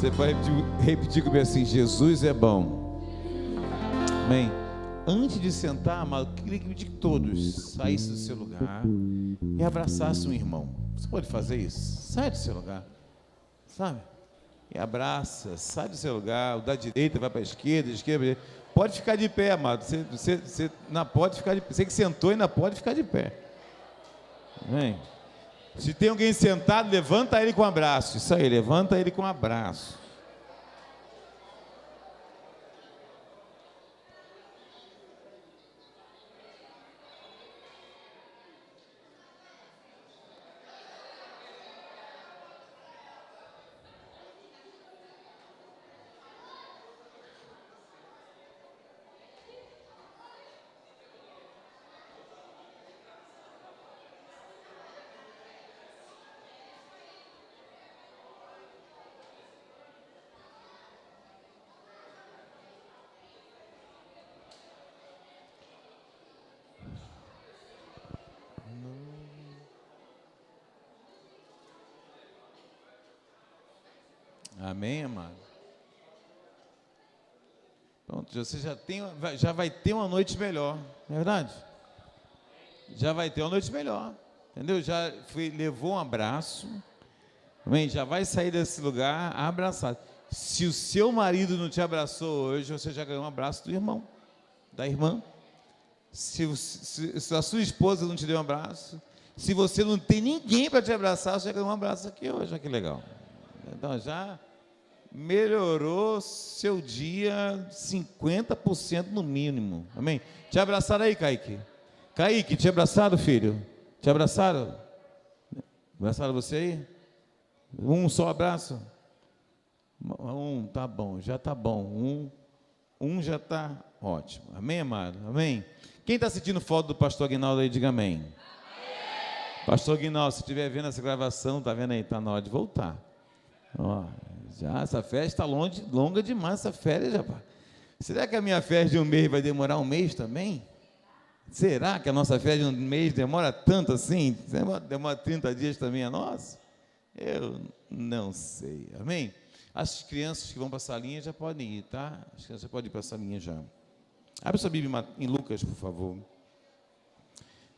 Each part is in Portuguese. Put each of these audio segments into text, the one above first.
Você vai repetir comigo assim: Jesus é bom. Amém. Antes de sentar, amado, eu queria pedir que todos saíssem do seu lugar e abraçassem um irmão. Você pode fazer isso? Sai do seu lugar, sabe? E abraça, sai do seu lugar. O da direita vai para a esquerda, esquerda para a direita. Pode ficar de pé, amado. Você não pode ficar de pé. Você que sentou ainda pode ficar de pé. Amém. Se tem alguém sentado, levanta ele com um abraço. Isso aí, levanta ele com um abraço. Amém, amado? Pronto, você já vai ter uma noite melhor, não é verdade? Já vai ter uma noite melhor, entendeu? Levou um abraço, amém? Já vai sair desse lugar abraçado. Se o seu marido não te abraçou hoje, você já ganhou um abraço do irmão, da irmã. Se a sua esposa não te deu um abraço, se você não tem ninguém para te abraçar, você já ganhou um abraço aqui hoje, olha que legal. Então já melhorou seu dia 50% no mínimo, amém? Te abraçaram aí, Kaique? Kaique, te abraçaram, filho? Te abraçaram? Abraçaram você aí? Um só abraço? Tá bom, já tá bom. Um já tá ótimo, amém, amado? Amém? Quem está sentindo falta do pastor Aguinaldo aí, diga amém. Amém. Pastor Aguinaldo, se estiver vendo essa gravação, tá vendo aí? Está na hora de voltar. Ó, já essa festa está longa demais, essa férias, rapaz. Será que a minha festa de um mês vai demorar um mês também? Será que a nossa festa de um mês demora tanto assim? Demora 30 dias também a nossa? Eu não sei, amém? As crianças que vão para a salinha já podem ir, tá? As crianças já podem ir para a salinha já. Abre sua Bíblia em Lucas, por favor.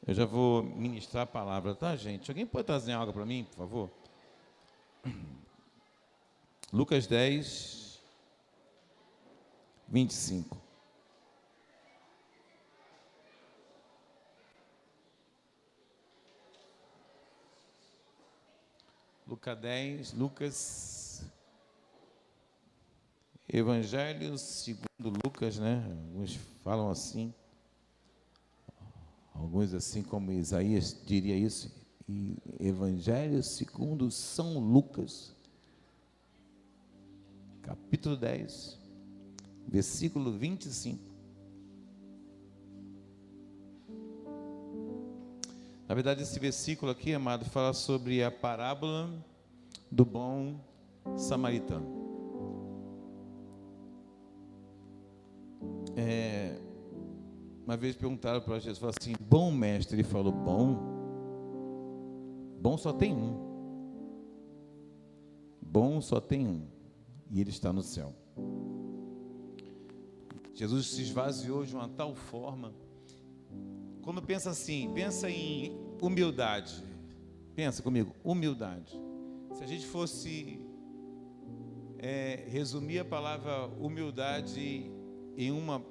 Eu já vou ministrar a palavra, tá, gente? Alguém pode trazer algo para mim, por favor? Lucas 10, 25. Lucas, Evangelho segundo Lucas, né? Alguns falam assim, alguns assim como Isaías diria isso, e Evangelho segundo São Lucas, capítulo 10, versículo 25. Na verdade, esse versículo aqui, amado, fala sobre a parábola do bom samaritano. Uma vez perguntaram para Jesus, falaram assim: bom mestre, ele falou: bom só tem um. Bom só tem um. E ele está no céu. Jesus se esvaziou de uma tal forma. Quando pensa assim, pensa em humildade. Pensa comigo, humildade. Se a gente fosse resumir a palavra humildade em uma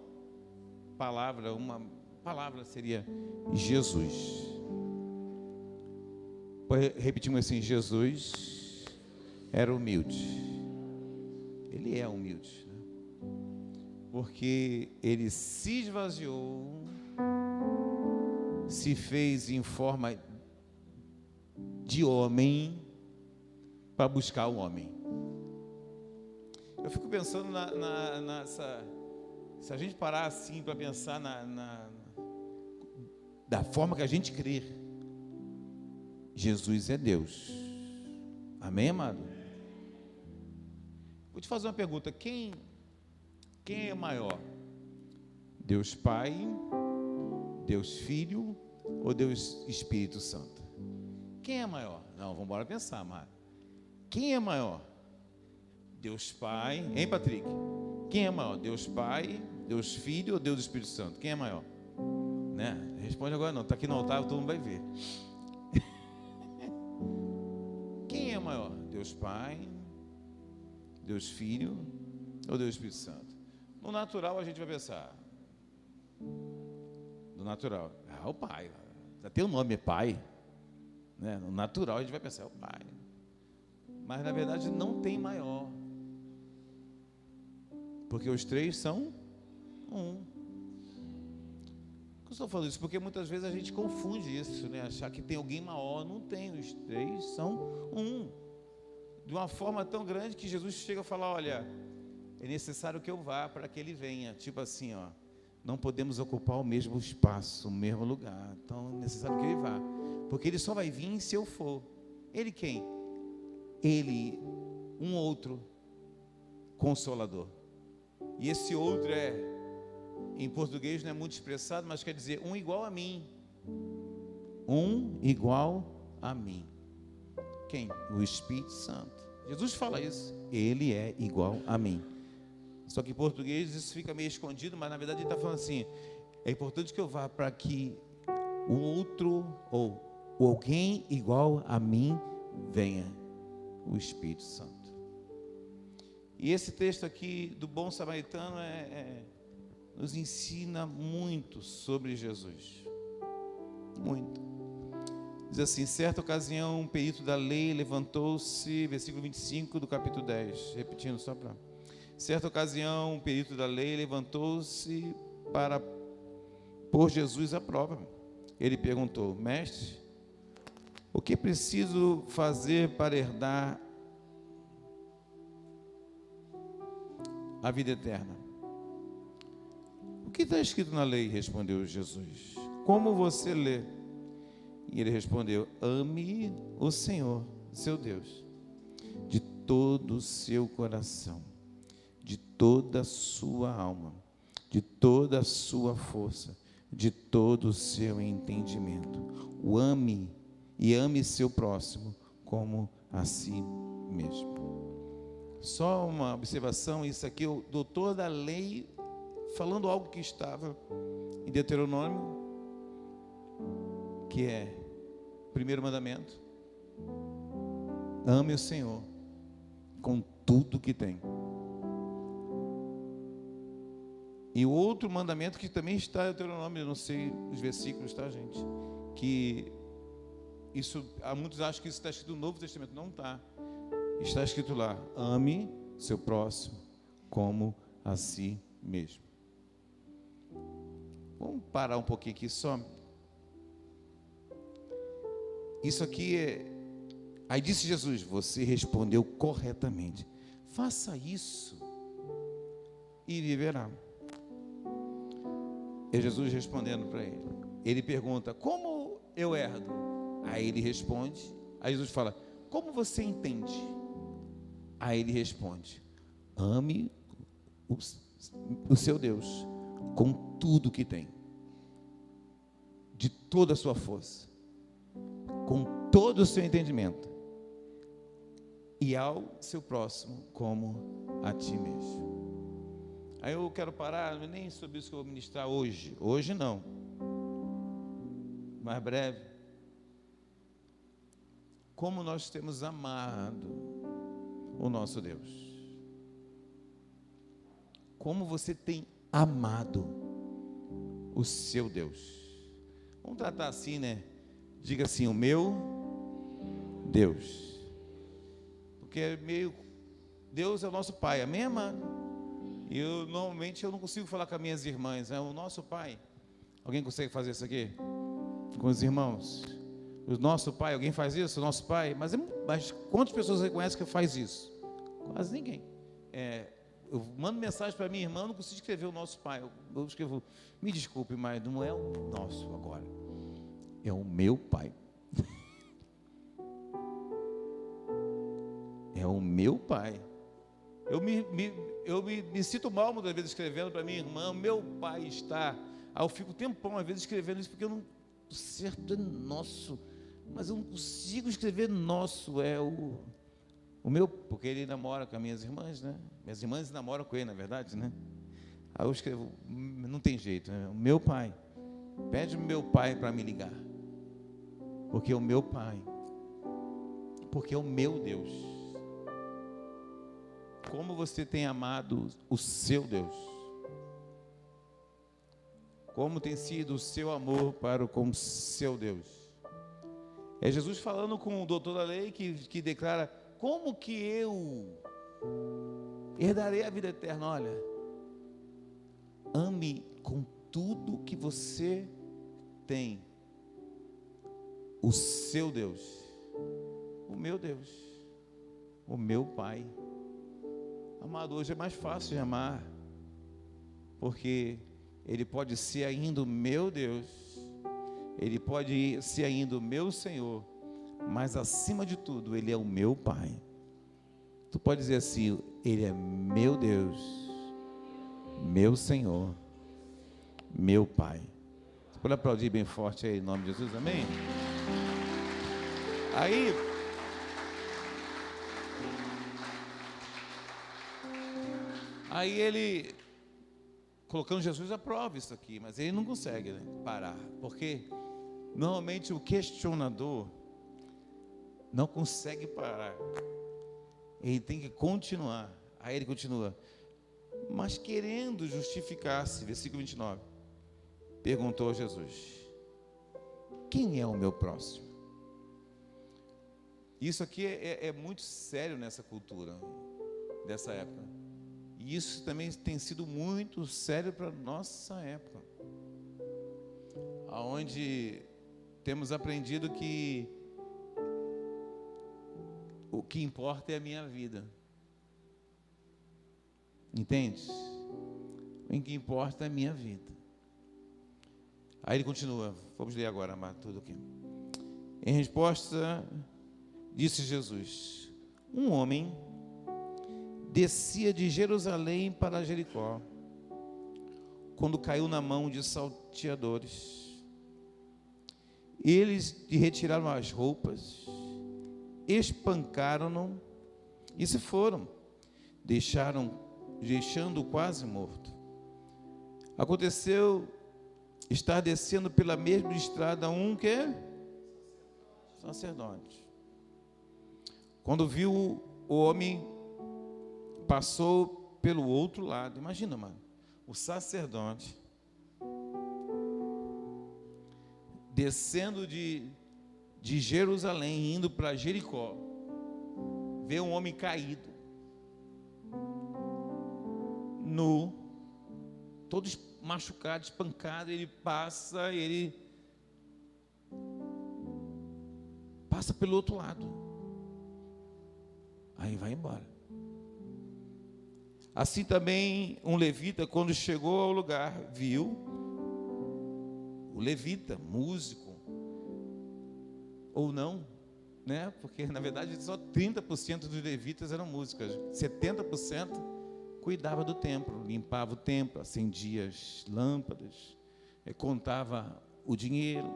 palavra seria Jesus. Repetimos assim: Jesus era humilde. Ele é humilde, né? Porque ele se esvaziou, se fez em forma de homem para buscar o homem. Eu fico pensando nessa, se a gente parar assim para pensar da forma que a gente crê, Jesus é Deus. Amém, amado? Vou te fazer uma pergunta: quem é maior? Deus Pai, Deus Filho ou Deus Espírito Santo? Quem é maior? Não, vamos embora pensar, amado. Quem é maior? Deus Pai, hein, Patrick? Quem é maior? Deus Pai, Deus Filho ou Deus Espírito Santo? Quem é maior? Né? Responde agora não, está aqui no altar, todo mundo vai ver. Quem é maior? Deus Pai, Deus Filho ou Deus Espírito Santo? No natural a gente vai pensar. No natural, o Pai. Já tem o nome, é Pai. Né? No natural a gente vai pensar, é o Pai. Mas na verdade não tem maior. Porque os três são um. Eu estou falando isso porque muitas vezes a gente confunde isso, né? Achar que tem alguém maior. Não tem, os três são um. De uma forma tão grande que Jesus chega a falar, olha, é necessário que eu vá para que ele venha. Tipo assim, ó, não podemos ocupar o mesmo espaço, o mesmo lugar. Então é necessário que ele vá. Porque ele só vai vir se eu for. Ele quem? Ele, um outro consolador. E esse outro em português não é muito expressado, mas quer dizer um igual a mim. Um igual a mim. Quem? O Espírito Santo. Jesus fala isso. Ele é igual a mim. Só que em português isso fica meio escondido, mas na verdade ele está falando assim, é importante que eu vá para que o outro, ou alguém igual a mim, venha. O Espírito Santo. E esse texto aqui do bom samaritano nos ensina muito sobre Jesus. Muito. Diz assim, certa ocasião, um perito da lei levantou-se, versículo 25 do capítulo 10, repetindo só para... Certa ocasião, um perito da lei levantou-se para pôr Jesus à prova. Ele perguntou, mestre, o que preciso fazer para herdar a vida eterna? O que está escrito na lei? Respondeu Jesus. Como você lê? E ele respondeu, ame o Senhor, seu Deus, de todo o seu coração, de toda a sua alma, de toda a sua força, de todo o seu entendimento. O ame e ame seu próximo como a si mesmo. Só uma observação, isso aqui, o doutor da lei, falando algo que estava em Deuteronômio, que é o primeiro mandamento, ame o Senhor com tudo que tem. E o outro mandamento que também está em Deuteronômio, eu não sei os versículos, tá, gente? Que isso, há muitos acham que isso está escrito no Novo Testamento, não está. Está escrito lá, ame seu próximo como a si mesmo. Vamos parar um pouquinho aqui só. Isso aqui aí disse Jesus, você respondeu corretamente. Faça isso e viverá. É Jesus respondendo para ele. Ele pergunta, como eu herdo? Aí ele responde, aí Jesus fala, como você entende? Aí ele responde, ame o seu Deus com tudo que tem, de toda a sua força, com todo o seu entendimento, e ao seu próximo como a ti mesmo. Aí eu quero parar, não é nem sobre isso que eu vou ministrar hoje não, mais breve. Como nós temos amado o nosso Deus. Como você tem amado o seu Deus. Vamos tratar assim, né? Diga assim, o meu Deus. Porque é meio... Deus é o nosso Pai, amém, amado? E normalmente eu não consigo falar com as minhas irmãs, é o nosso Pai. Alguém consegue fazer isso aqui? Com os irmãos? O nosso Pai, alguém faz isso? O nosso Pai? Mas quantas pessoas você conhece que faz isso? Quase ninguém. Eu mando mensagem para minha irmã, eu não consigo escrever o nosso Pai. Eu escrevo, me desculpe, mas não é o nosso agora. É o meu Pai. É o meu Pai. Eu me sinto mal muitas vezes escrevendo para minha irmã, meu Pai está. Aí eu fico um tempão às vezes escrevendo isso, porque eu não... O certo é nosso, mas eu não consigo escrever nosso, é o Porque ele namora com as minhas irmãs, né? Minhas irmãs namoram com ele, na verdade, né? Aí eu escrevo, não tem jeito, né? O meu pai, pede o meu pai para me ligar, porque o meu pai, porque é o meu Deus. Como você tem amado o seu Deus? Como tem sido o seu amor para com o seu Deus? É Jesus falando com o doutor da lei que declara, como que eu herdarei a vida eterna? Olha, ame com tudo que você tem o seu Deus, o meu Deus, o meu Pai. Amado, hoje é mais fácil de amar, porque Ele pode ser ainda o meu Deus, Ele pode ser ainda o meu Senhor, mas acima de tudo, Ele é o meu Pai. Tu pode dizer assim, Ele é meu Deus, meu Senhor, meu Pai. Você pode aplaudir bem forte aí em nome de Jesus, amém? Aí ele, colocando Jesus à prova isso aqui, mas ele não consegue, né, parar, porque normalmente o questionador não consegue parar, ele tem que continuar. Aí ele continua, mas querendo justificar-se, versículo 29, perguntou a Jesus, quem é o meu próximo? Isso aqui é muito sério nessa cultura, dessa época. E isso também tem sido muito sério para a nossa época, onde temos aprendido que o que importa é a minha vida. Entende? O que importa é a minha vida. Aí ele continua, vamos ler agora, amado, tudo aqui. Em resposta, disse Jesus, um homem descia de Jerusalém para Jericó, quando caiu na mão de salteadores. Eles lhe retiraram as roupas, espancaram-no e se foram, deixando-o quase morto. Aconteceu estar descendo pela mesma estrada um que? Sacerdote. Quando viu o homem, passou pelo outro lado. Imagina, mano, o sacerdote descendo de Jerusalém, indo para Jericó, vê um homem caído, nu, todo machucado, espancado. Ele passa pelo outro lado, aí vai embora. Assim também um levita, quando chegou ao lugar, viu o levita, músico, ou não, né? Porque na verdade só 30% dos levitas eram músicos, 70% cuidava do templo, limpava o templo, acendia as lâmpadas, contava o dinheiro.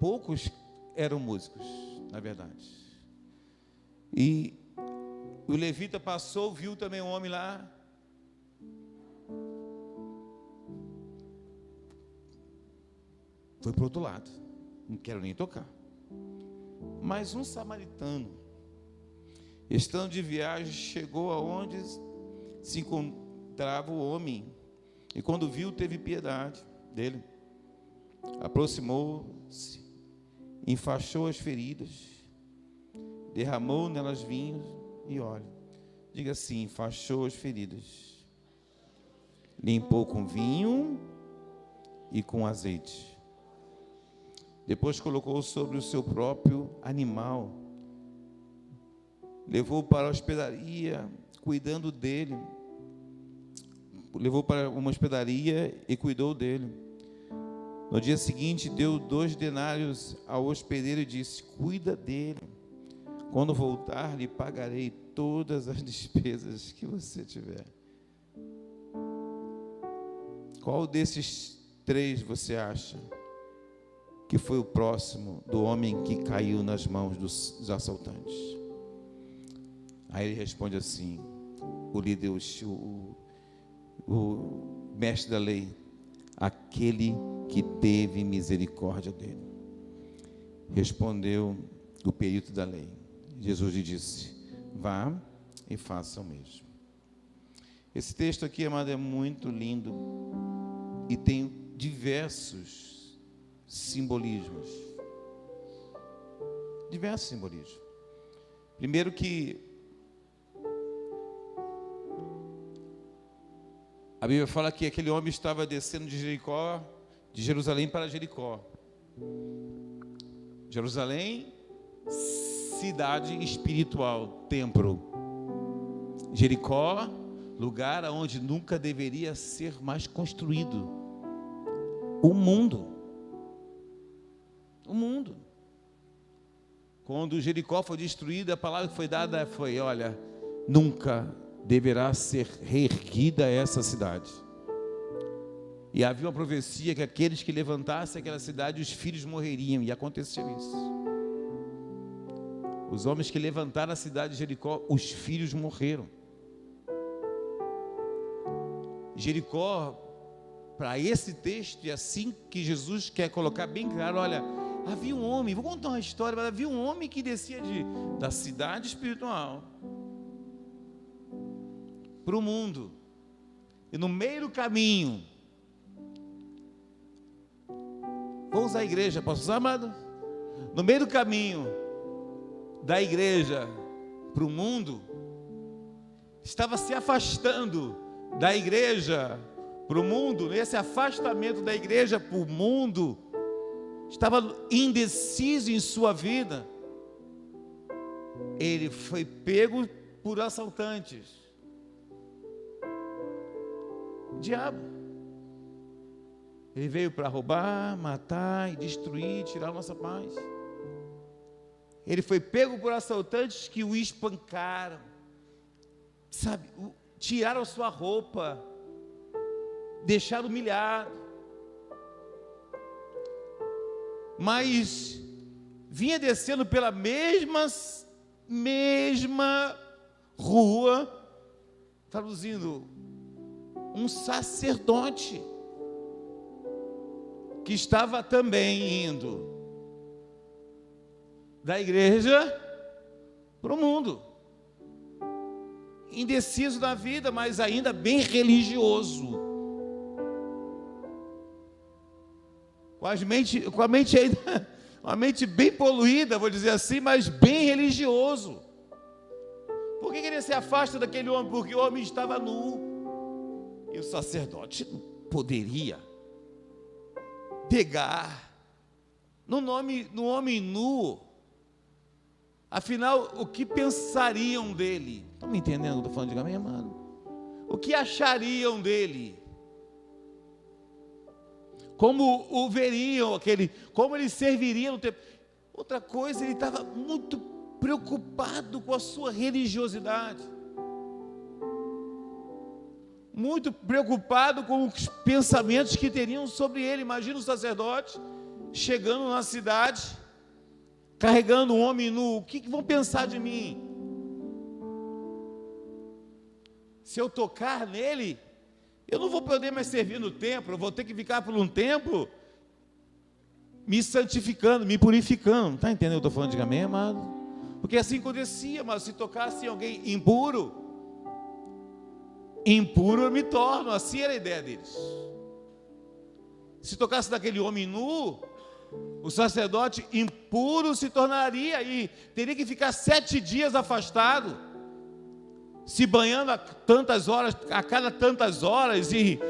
Poucos eram músicos, na verdade. E o levita passou, viu também um homem lá, foi para o outro lado, não quero nem tocar. Mas um samaritano, estando de viagem, chegou aonde se encontrava o homem, e quando viu, teve piedade dele, aproximou-se, enfaixou as feridas, derramou nelas vinho e óleo. Diga assim, enfaixou as feridas, limpou com vinho e com azeite. Depois colocou sobre o seu próprio animal, levou para a hospedaria, cuidando dele. Levou para uma hospedaria e cuidou dele. No dia seguinte, deu 2 denários ao hospedeiro e disse: cuida dele. Quando voltar, lhe pagarei todas as despesas que você tiver. Qual desses 3 você acha que foi o próximo do homem que caiu nas mãos dos assaltantes? Aí ele responde assim, o líder, o mestre da lei: aquele que teve misericórdia dele. Respondeu o perito da lei. Jesus lhe disse: vá e faça o mesmo. Esse texto aqui, amado, é muito lindo e tem diversos simbolismos. Diversos simbolismos. Primeiro que a Bíblia fala que aquele homem estava descendo de Jerusalém para Jericó. Jerusalém, cidade espiritual, templo. Jericó, lugar onde nunca deveria ser mais construído. O mundo. Quando Jericó foi destruída, a palavra que foi dada foi: olha, nunca deverá ser reerguida essa cidade. E havia uma profecia que aqueles que levantassem aquela cidade, os filhos morreriam, e aconteceu isso. Os homens que levantaram a cidade de Jericó, os filhos morreram. Jericó, para esse texto, é assim que Jesus quer colocar bem claro: olha, havia um homem, vou contar uma história, mas havia um homem que descia da cidade espiritual para o mundo, e no meio do caminho, vou usar a igreja, posso usar, amado? No meio do caminho da igreja para o mundo, estava se afastando da igreja para o mundo. Nesse afastamento da igreja para o mundo, estava indeciso em sua vida. Ele foi pego por assaltantes. O diabo. Ele veio para roubar, matar e destruir, tirar a nossa paz. Ele foi pego por assaltantes que o espancaram, sabe, tiraram sua roupa, deixaram humilhado. Mas vinha descendo pela mesma rua, traduzindo, um sacerdote que estava também indo da igreja para o mundo, indeciso da vida, mas ainda bem religioso, com a mente ainda, uma mente bem poluída, vou dizer assim, mas bem religioso. Por que ele se afasta daquele homem? Porque o homem estava nu, e o sacerdote não poderia pegar no homem nu. Afinal, o que pensariam dele? Estão me entendendo o que eu estou falando? Diga, meu irmão. O que achariam dele? Como o veriam, como ele serviria no tempo? Outra coisa, ele estava muito preocupado com a sua religiosidade, muito preocupado com os pensamentos que teriam sobre ele. Imagina o sacerdote chegando na cidade, carregando um homem nu. O que vão pensar de mim? Se eu tocar nele, eu não vou poder mais servir no templo, eu vou ter que ficar por um tempo me santificando, me purificando. Está entendendo o que eu estou falando? Diga amém, amado. Porque assim acontecia, mas se tocasse em alguém impuro eu me torno. Assim era a ideia deles. Se tocasse naquele homem nu, o sacerdote impuro se tornaria e teria que ficar 7 dias afastado, se banhando a cada tantas horas e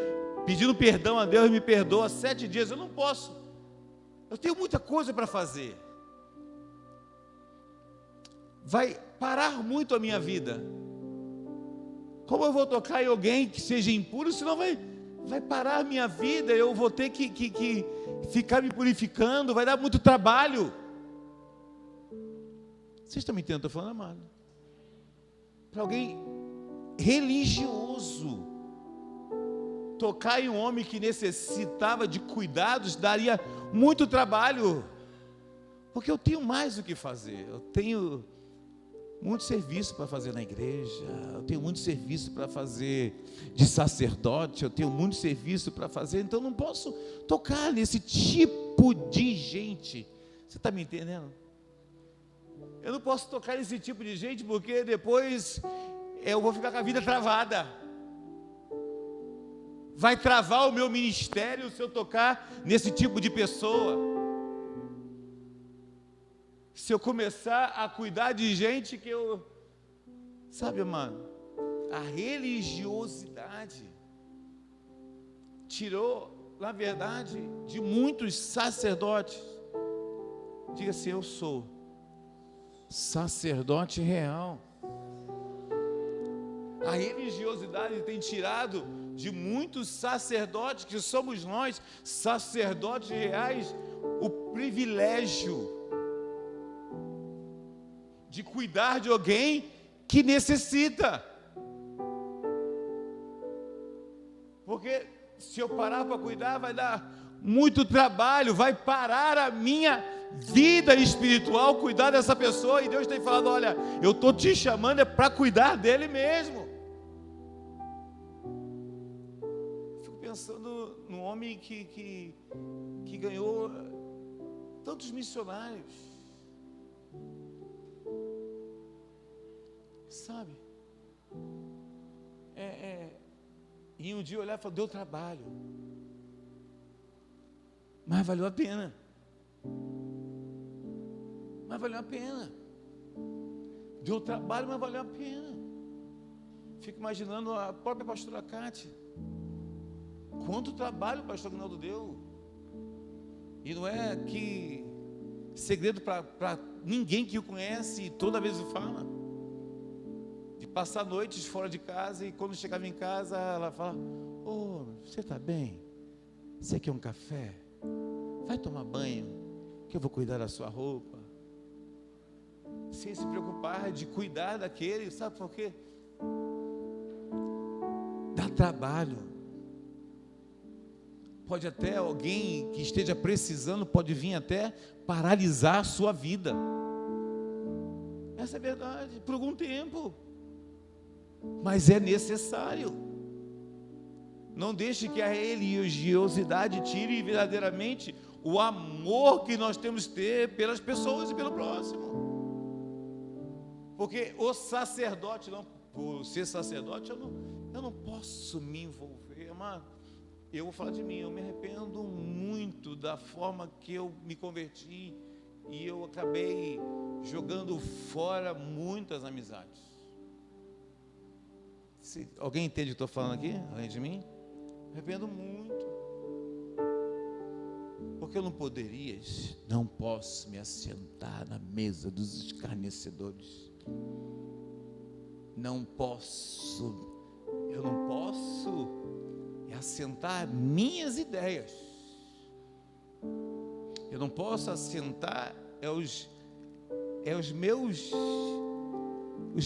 pedindo perdão a Deus: me perdoa, 7 dias. Eu não posso, eu tenho muita coisa para fazer, vai parar muito a minha vida. Como eu vou tocar em alguém que seja impuro? Senão vai parar a minha vida, eu vou ter que ficar me purificando, vai dar muito trabalho. Vocês estão me entendendo? Estou falando, amado. Para alguém religioso, tocar em um homem que necessitava de cuidados daria muito trabalho, porque eu tenho mais o que fazer. Eu muito serviço para fazer na igreja, eu tenho muito serviço para fazer de sacerdote, eu tenho muito serviço para fazer, então eu não posso tocar nesse tipo de gente. Você está me entendendo? Eu não posso tocar nesse tipo de gente, porque depois eu vou ficar com a vida travada. Vai travar o meu ministério se eu tocar nesse tipo de pessoa. Se eu começar a cuidar de gente que eu... Sabe, mano, a religiosidade tirou, na verdade, de muitos sacerdotes. Diga assim: eu sou sacerdote real. A religiosidade tem tirado de muitos sacerdotes, que somos nós, sacerdotes reais, o privilégio de cuidar de alguém que necessita. Porque se eu parar para cuidar, vai dar muito trabalho, vai parar a minha vida espiritual cuidar dessa pessoa. E Deus tem falado: olha, eu estou te chamando para cuidar dele mesmo. Fico pensando num homem que ganhou tantos missionários, sabe? E um dia olhar e falar: deu trabalho, mas valeu a pena. Mas valeu a pena. Deu trabalho, mas valeu a pena. Fico imaginando a própria pastora Cátia. Quanto trabalho o pastor Aguinaldo deu. E não é que segredo para ninguém que o conhece, toda vez o fala. De passar noites fora de casa, e quando chegava em casa, ela fala: ô, você está bem? Você quer um café? Vai tomar banho, que eu vou cuidar da sua roupa. Sem se preocupar de cuidar daquele, sabe por quê? Dá trabalho. Pode até alguém que esteja precisando, pode vir até paralisar a sua vida. Essa é a verdade, por algum tempo. Mas é necessário. Não deixe que a religiosidade tire verdadeiramente o amor que nós temos que ter pelas pessoas e pelo próximo. Porque o sacerdote, não, por ser sacerdote, eu não posso me envolver. Mas eu vou falar de mim, eu me arrependo muito da forma que eu me converti, e eu acabei jogando fora muitas amizades. Se alguém entende o que estou falando aqui, além de mim? Me arrependo muito. Porque eu não posso me assentar na mesa dos escarnecedores. Eu não posso assentar minhas ideias. Eu não posso assentar os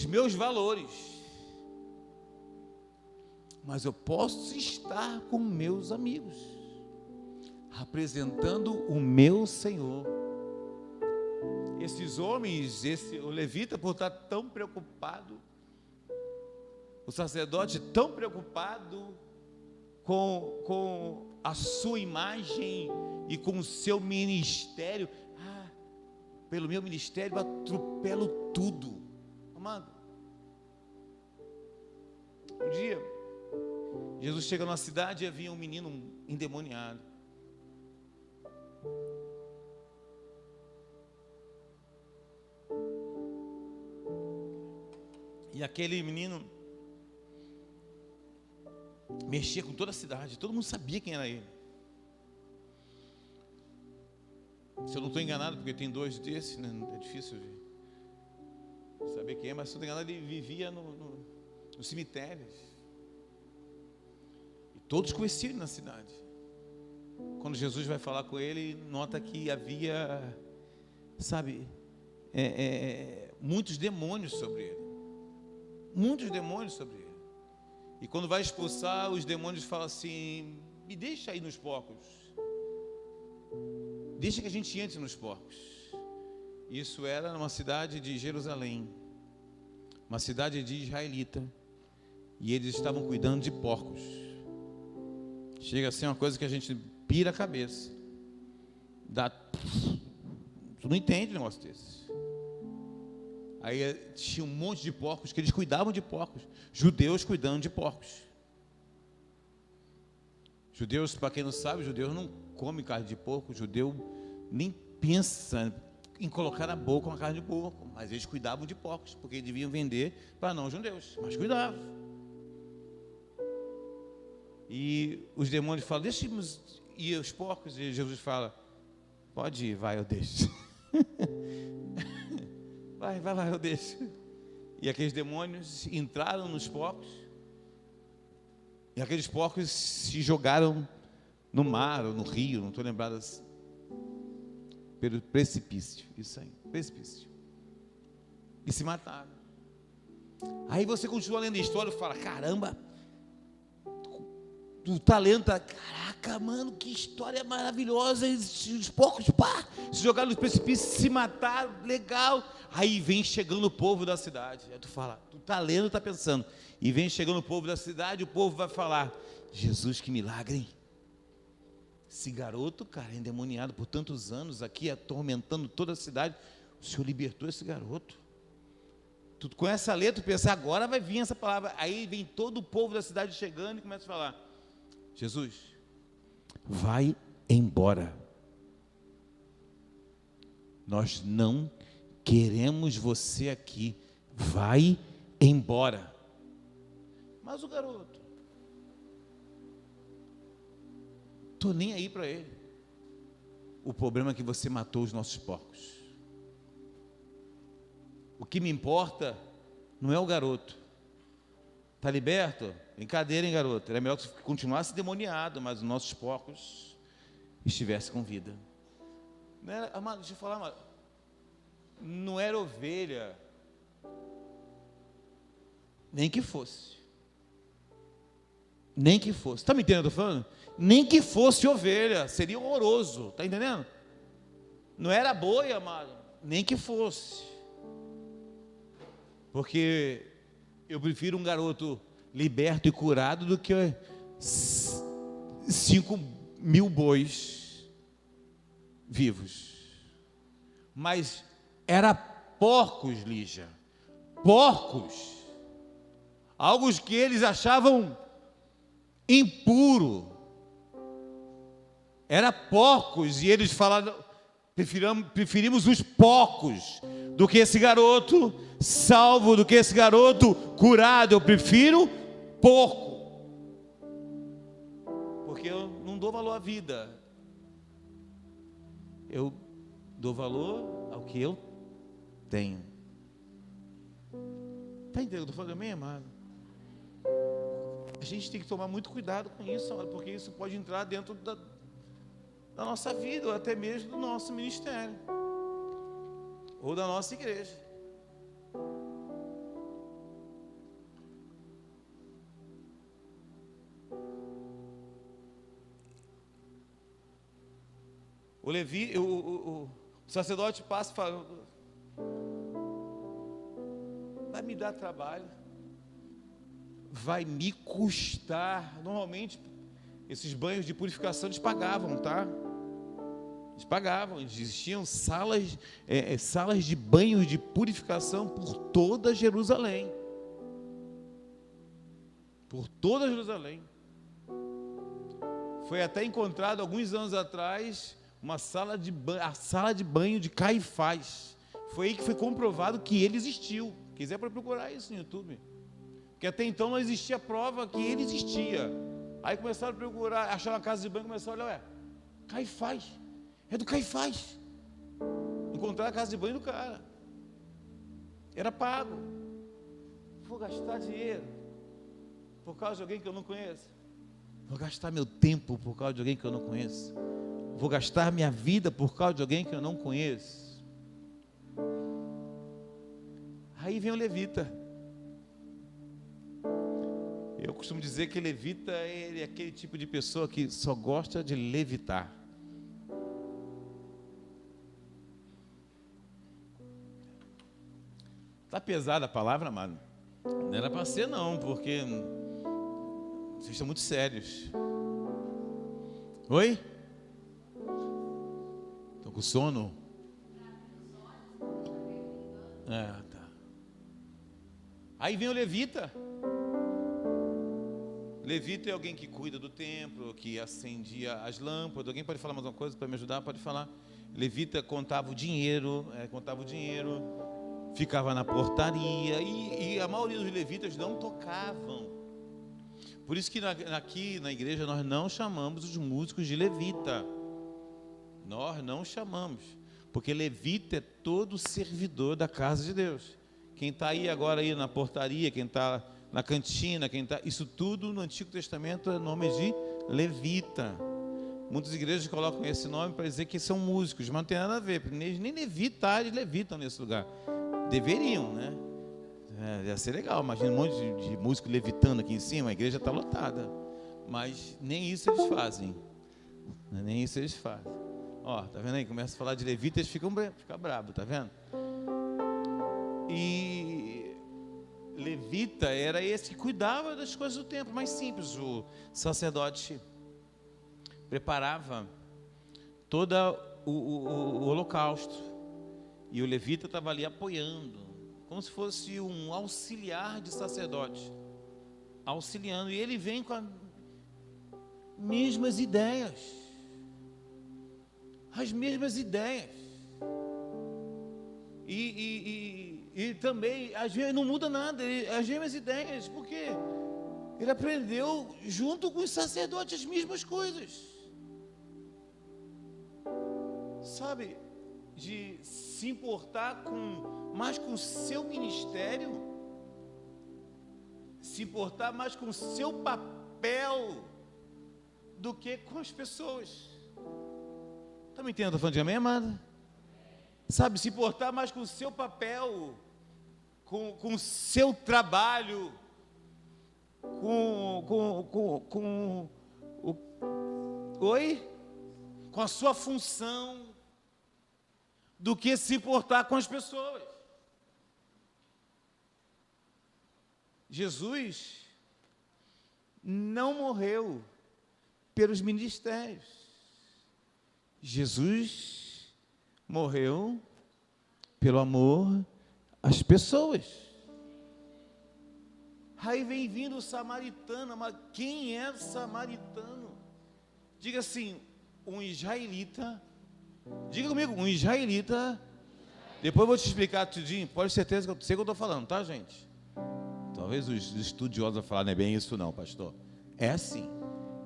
meus valores. Mas eu posso estar com meus amigos, apresentando o meu Senhor. Esses homens, o levita, por estar tão preocupado, o sacerdote tão preocupado com a sua imagem e com o seu ministério. Pelo meu ministério eu atropelo tudo. Amado, um dia Jesus chega numa cidade e havia um menino endemoniado. E aquele menino mexia com toda a cidade, todo mundo sabia quem era ele. Se eu não estou enganado, porque tem dois desses, né? É difícil saber quem é, mas se eu não estou enganado, ele vivia nos cemitérios. E todos conheciam ele na cidade. Quando Jesus vai falar com ele, nota que havia, muitos demônios sobre ele. Muitos demônios sobre ele. E quando vai expulsar, os demônios falam assim: me deixa aí nos porcos. Deixa que a gente entre nos porcos. Isso era numa cidade de Jerusalém. uma cidade de israelita, e eles estavam cuidando de porcos. Chega a ser uma coisa que a gente pira a cabeça. Tu não entende um negócio desse. Aí tinha um monte de porcos, que eles cuidavam de porcos. Judeus cuidando de porcos. Judeus, para quem não sabe, judeus não come carne de porco. Judeu nem pensa em colocar na boca uma carne de porco. Mas eles cuidavam de porcos, porque eles deviam vender para não judeus. Mas cuidavam. E os demônios falam, deixa-nos ir os porcos. E Jesus fala, pode ir, vai, eu deixo. Vai lá, eu deixo. E aqueles demônios entraram nos porcos. E aqueles porcos se jogaram no mar ou no rio, não estou lembrado assim. Pelo precipício, isso aí, precipício. E se mataram. Aí você continua lendo a história e fala, caramba, o talento, caraca, mano, que história maravilhosa. Os porcos, se jogaram no precipício, se mataram, legal. Aí vem chegando o povo da cidade. Aí tu fala, tu tá lendo, tá pensando. E vem chegando o povo da cidade, o povo vai falar, Jesus, que milagre, hein? Esse garoto, cara, endemoniado por tantos anos aqui, atormentando toda a cidade, o Senhor libertou esse garoto. Tu conhece a letra, tu pensa, agora vai vir essa palavra. Aí vem todo o povo da cidade chegando e começa a falar, Jesus, vai embora. Nós não queremos você aqui. Vai embora. Mas o garoto, estou nem aí para ele. O problema é que você matou os nossos porcos. O que me importa não é o garoto. Está liberto? Brincadeira, hein, garoto? Era melhor que continuasse demoniado, mas os nossos porcos estivessem com vida. Não era, amado, deixa eu falar, amado, não era ovelha, nem que fosse. Nem que fosse. Está me entendendo, eu estou falando? Nem que fosse ovelha, seria horroroso, está entendendo? Não era boi, amado, nem que fosse. Porque eu prefiro um garoto liberto e curado do que 5.000 bois vivos. Mas era porcos, Lígia, porcos, algo que eles achavam impuro, era porcos, e eles falaram, preferimos os porcos do que esse garoto salvo, do que esse garoto curado. Eu prefiro porco, porque eu não dou valor à vida, eu dou valor ao que eu tenho. Está entendendo? Estou falando bem, amado? A gente tem que tomar muito cuidado com isso, porque isso pode entrar dentro da nossa vida, ou até mesmo do nosso ministério, ou da nossa igreja. O Levi, o sacerdote passa e fala, vai me dar trabalho, vai me custar. Normalmente esses banhos de purificação eles pagavam, tá? Eles pagavam, existiam salas de banhos de purificação por toda Jerusalém. Por toda Jerusalém. Foi até encontrado alguns anos atrás uma sala de banho, a sala de banho de Caifás. Foi aí que foi comprovado que ele existiu. Quiser para procurar isso no YouTube. Porque até então não existia prova que ele existia. Aí começaram a procurar, acharam uma casa de banho, começaram a olhar, Caifás, é do Caifás. Encontraram a casa de banho do cara. Era pago. Vou gastar dinheiro por causa de alguém que eu não conheço. Vou gastar meu tempo por causa de alguém que eu não conheço. Vou gastar minha vida por causa de alguém que eu não conheço. Aí vem o levita. Eu costumo dizer que levita é aquele tipo de pessoa que só gosta de levitar. Está pesada a palavra, amado. Não era para ser, não, porque vocês estão muito sérios. Oi? Estão com sono? Tá. Aí vem o levita. Levita é alguém que cuida do templo, que acendia as lâmpadas. Alguém pode falar mais uma coisa para me ajudar? Pode falar. Levita contava o dinheiro, ficava na portaria, e a maioria dos levitas não tocavam. Por isso que aqui na igreja nós não chamamos os músicos de levita. Nós não chamamos, porque levita é todo servidor da casa de Deus. Quem está aí agora aí na portaria, quem está na cantina, isso tudo no Antigo Testamento é nome de levita. Muitas igrejas colocam esse nome para dizer que são músicos, mas não tem nada a ver, nem levitas levitam nesse lugar. Deveriam, né? Ia ser legal, imagina um monte de músico levitando aqui em cima, a igreja está lotada. Mas nem isso eles fazem. Nem isso eles fazem. Ó, tá vendo aí? Começa a falar de levitas, fica bravo, tá vendo? E levita era esse que cuidava das coisas do templo, mais simples. O sacerdote preparava todo o holocausto, e o levita estava ali apoiando, como se fosse um auxiliar de sacerdote, auxiliando, e ele vem com as mesmas ideias, e também, às vezes não muda nada, as mesmas ideias, porque ele aprendeu junto com os sacerdotes as mesmas coisas, sabe, de se importar mais com o seu ministério, se importar mais com o seu papel do que com as pessoas. Está me entendendo? Estou falando de amém, amada? Sabe, se importar mais com o seu papel, com o seu trabalho, com a sua função, do que se importar com as pessoas. Jesus não morreu pelos ministérios. Jesus morreu pelo amor às pessoas. Aí vem vindo o samaritano, mas quem é o samaritano? Diga assim, um israelita. Diga comigo, um israelita. Depois eu vou te explicar tudinho. Pode ter certeza que eu sei o que eu estou falando, tá, gente? Talvez os estudiosos vão falar, não é bem isso não, pastor. É assim,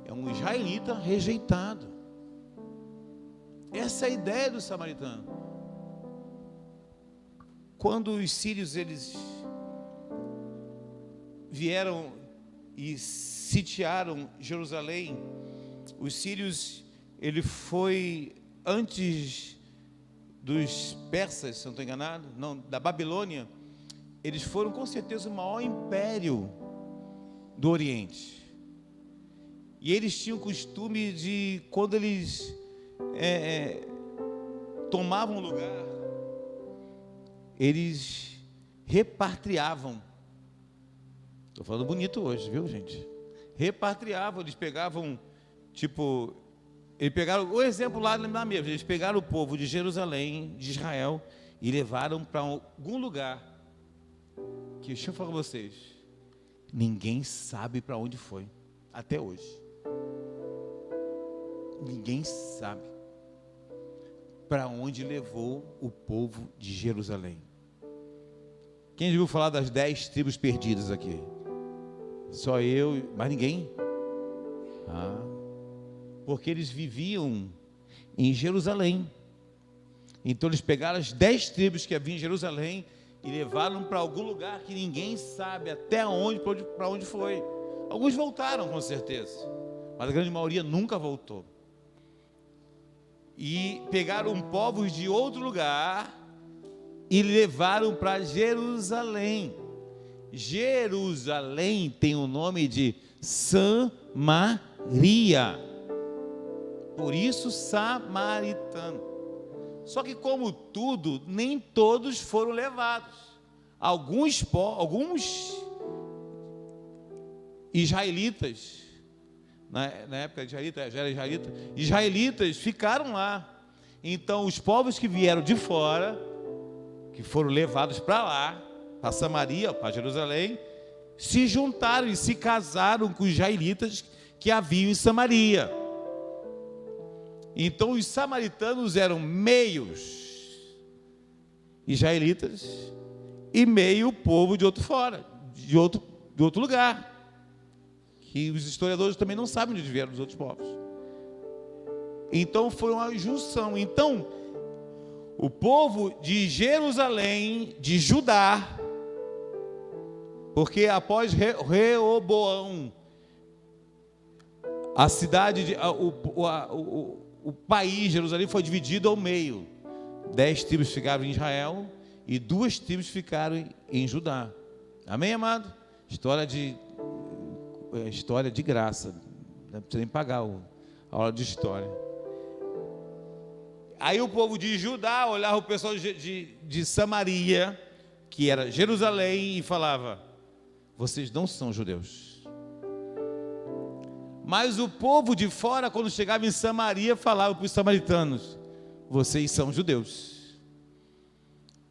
é um israelita rejeitado. Essa é a ideia do samaritano. Quando os sírios, eles vieram e sitiaram Jerusalém, os sírios, ele foi antes dos persas, se não estou enganado, não, da Babilônia. Eles foram com certeza o maior império do Oriente, e eles tinham o costume de, quando eles tomavam lugar, eles repatriavam. Estou falando bonito hoje, viu, gente? Repatriavam, eles pegavam, eles pegaram o exemplo lá mesmo, eles pegaram o povo de Jerusalém, de Israel, e levaram para algum lugar, que deixa eu falar com vocês, ninguém sabe para onde foi, até hoje. Ninguém sabe para onde levou o povo de Jerusalém. Quem já ouviu falar das 10 tribos perdidas aqui? Só eu, mais ninguém? Porque eles viviam em Jerusalém. Então eles pegaram as 10 tribos que haviam em Jerusalém e levaram para algum lugar que ninguém sabe até onde, para onde foi. Alguns voltaram com certeza, mas a grande maioria nunca voltou. E pegaram povos de outro lugar e levaram para Jerusalém. Jerusalém tem o nome de Samaria, por isso samaritano. Só que, como tudo, nem todos foram levados. alguns israelitas, na época já era israelitas ficaram lá. Então os povos que vieram de fora, que foram levados para lá, para Samaria, para Jerusalém, se juntaram e se casaram com os israelitas que haviam em Samaria. Então os samaritanos eram meios israelitas e meio povo de outro fora, de outro lugar, que os historiadores também não sabem de onde vieram os outros povos. Então foi uma junção. Então o povo de Jerusalém, de Judá, porque após Reoboão, a cidade, o país Jerusalém foi dividido ao meio. 10 tribos ficaram em Israel e 2 tribos ficaram em Judá. Amém, amado? História de graça. Não precisa nem pagar a aula de história. Aí o povo de Judá olhava o pessoal de Samaria, que era Jerusalém, e falava: vocês não são judeus. Mas o povo de fora, quando chegava em Samaria, falava para os samaritanos: vocês são judeus.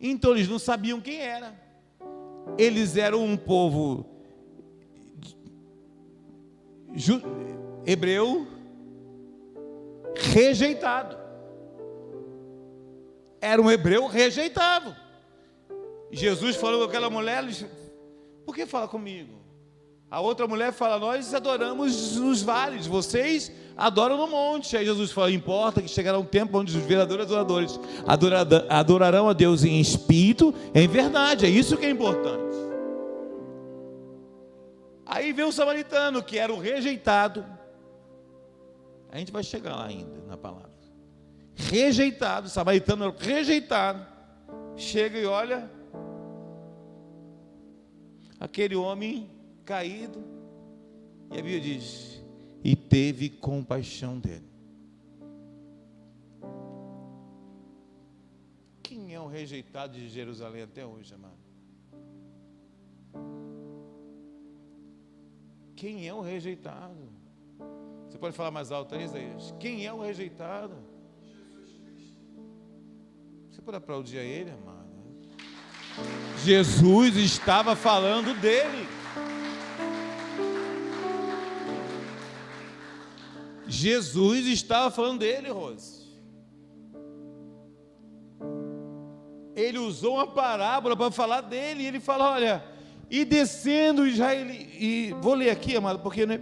Então eles não sabiam quem era. Eles eram um povo hebreu rejeitado. Era um hebreu rejeitado. Jesus falou com aquela mulher: por que fala comigo? A outra mulher fala: nós adoramos nos vales, vocês adoram no monte. Aí Jesus fala: importa que chegará um tempo onde os verdadeiros adoradores adorarão a Deus em espírito, em verdade. É isso que é importante. Aí veio o samaritano, que era o rejeitado. A gente vai chegar lá ainda na palavra. Rejeitado, o samaritano era rejeitado. Chega e olha aquele homem caído, e a Bíblia diz: e teve compaixão dele. Quem é o rejeitado de Jerusalém até hoje, amado? Quem é o rejeitado? Você pode falar mais alto aí, Isaías? Quem é o rejeitado? Você pode aplaudir a ele, amado? Jesus estava falando dele. Jesus estava falando dele, Rose. Ele usou uma parábola para falar dele. E ele fala: olha, e descendo Israel, e vou ler aqui, amado, porque não é...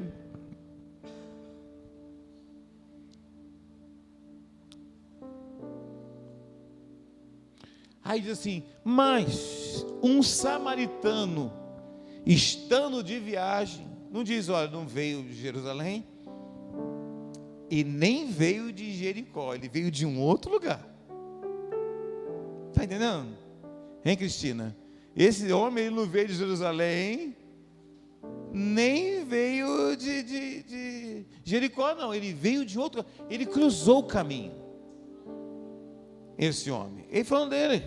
Aí diz assim: mas um samaritano, estando de viagem, não diz, olha, não veio de Jerusalém e nem veio de Jericó, ele veio de um outro lugar. Está entendendo? Hein, Cristina? Esse homem, ele não veio de Jerusalém, nem veio de Jericó, não. Ele veio de outro, ele cruzou o caminho. Esse homem, ele falando dele.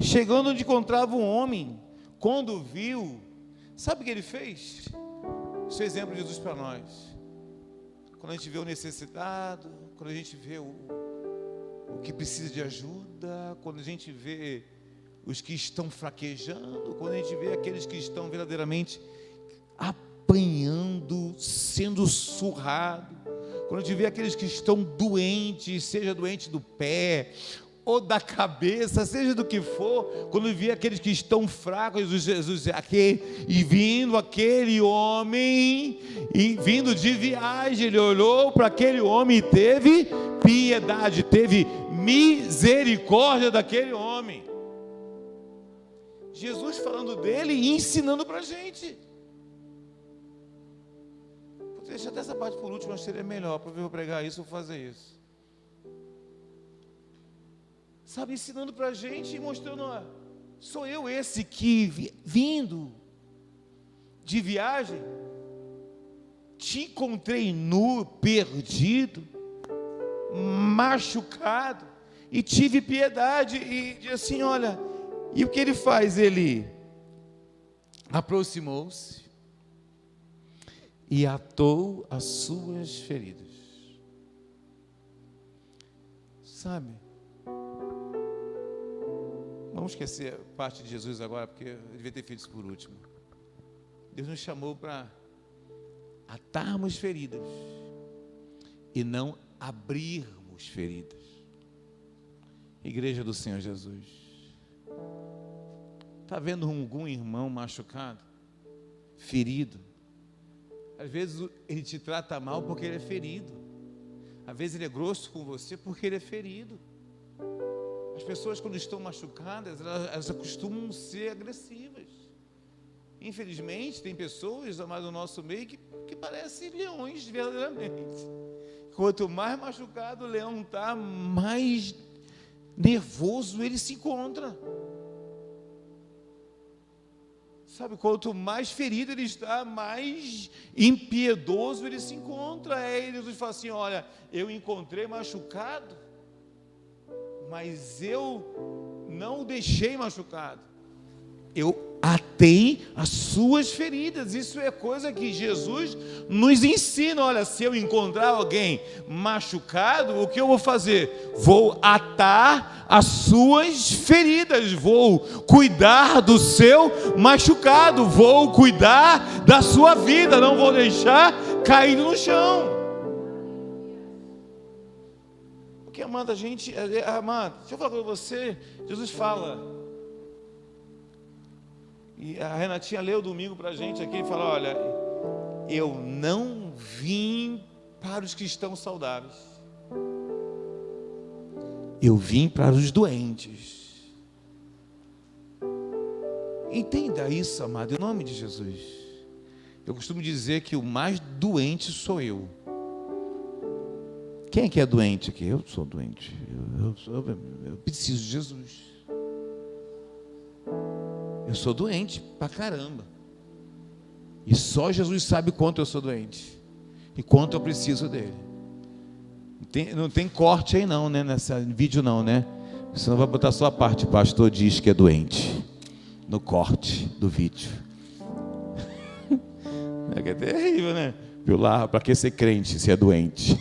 Chegando onde encontrava um homem, quando viu, sabe o que ele fez? Esse é o exemplo de Jesus para nós. Quando a gente vê o necessitado, quando a gente vê o que precisa de ajuda, quando a gente vê os que estão fraquejando, quando a gente vê aqueles que estão verdadeiramente apanhando, sendo surrado, quando a gente vê aqueles que estão doentes, seja doente do pé ou da cabeça, seja do que for, quando vê aqueles que estão fracos, Jesus aqui, e vindo aquele homem, e vindo de viagem, ele olhou para aquele homem e teve piedade, teve misericórdia daquele homem. Jesus falando dele e ensinando para a gente. Vou deixar até essa parte por último, acho que seria melhor, para eu pregar isso ou fazer isso. Sabe, ensinando para a gente e mostrando: sou eu esse que, vindo de viagem, te encontrei nu, perdido, machucado, e tive piedade, e assim, olha, E o que ele faz? Ele aproximou-se e atou as suas feridas. Sabe? Vamos esquecer a parte de Jesus agora, porque eu devia ter feito isso por último. Deus nos chamou para atarmos feridas e não abrirmos feridas. Igreja do Senhor Jesus. Está vendo algum irmão machucado, ferido? Às vezes ele te trata mal porque ele é ferido. Às vezes ele é grosso com você porque ele é ferido. As pessoas, quando estão machucadas, elas costumam ser agressivas. Infelizmente, tem pessoas, amados, no nosso meio que parecem leões verdadeiramente. Quanto mais machucado o leão está, mais nervoso ele se encontra. Sabe, quanto mais ferido ele está, mais impiedoso ele se encontra. Aí Jesus fala assim: olha, eu encontrei machucado, mas eu não o deixei machucado. Eu atei as suas feridas. Isso é coisa que Jesus nos ensina. Olha, se eu encontrar alguém machucado, o que eu vou fazer? Vou atar as suas feridas, vou cuidar do seu machucado, vou cuidar da sua vida, não vou deixar cair no chão. Porque, amada, deixa eu falar com você, Jesus fala. E a Renatinha leu domingo para a gente aqui e falou: olha, eu não vim para os cristãos saudáveis, eu vim para os doentes. Entenda isso, amado, em nome de Jesus. Eu costumo dizer que o mais doente sou eu. Quem é que é doente aqui? Eu sou doente, eu preciso de Jesus. Eu sou doente pra caramba. E só Jesus sabe quanto eu sou doente e quanto eu preciso dele. Não tem corte aí não, né? Nesse vídeo não, né? Senão vai botar só a parte: pastor diz que é doente, no corte do vídeo. É que é terrível, né? Viu lá, para que ser crente se é doente?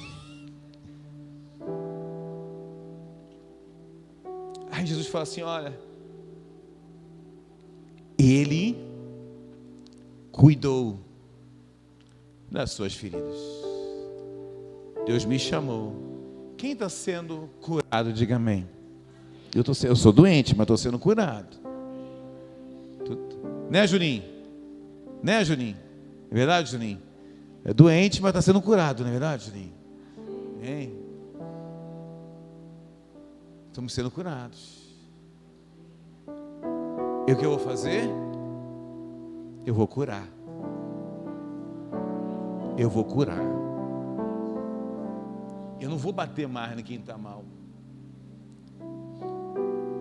Aí Jesus fala assim: olha, Ele cuidou das suas feridas. Deus me chamou. Quem está sendo curado, diga amém. Eu sou doente, mas estou sendo curado. Né, Juninho? Né, Juninho? É verdade, Juninho? É doente, mas está sendo curado, não é verdade, Juninho? Hein? Estamos sendo curados. E o que eu vou fazer? Eu vou curar. Eu vou curar. Eu não vou bater mais em quem está mal.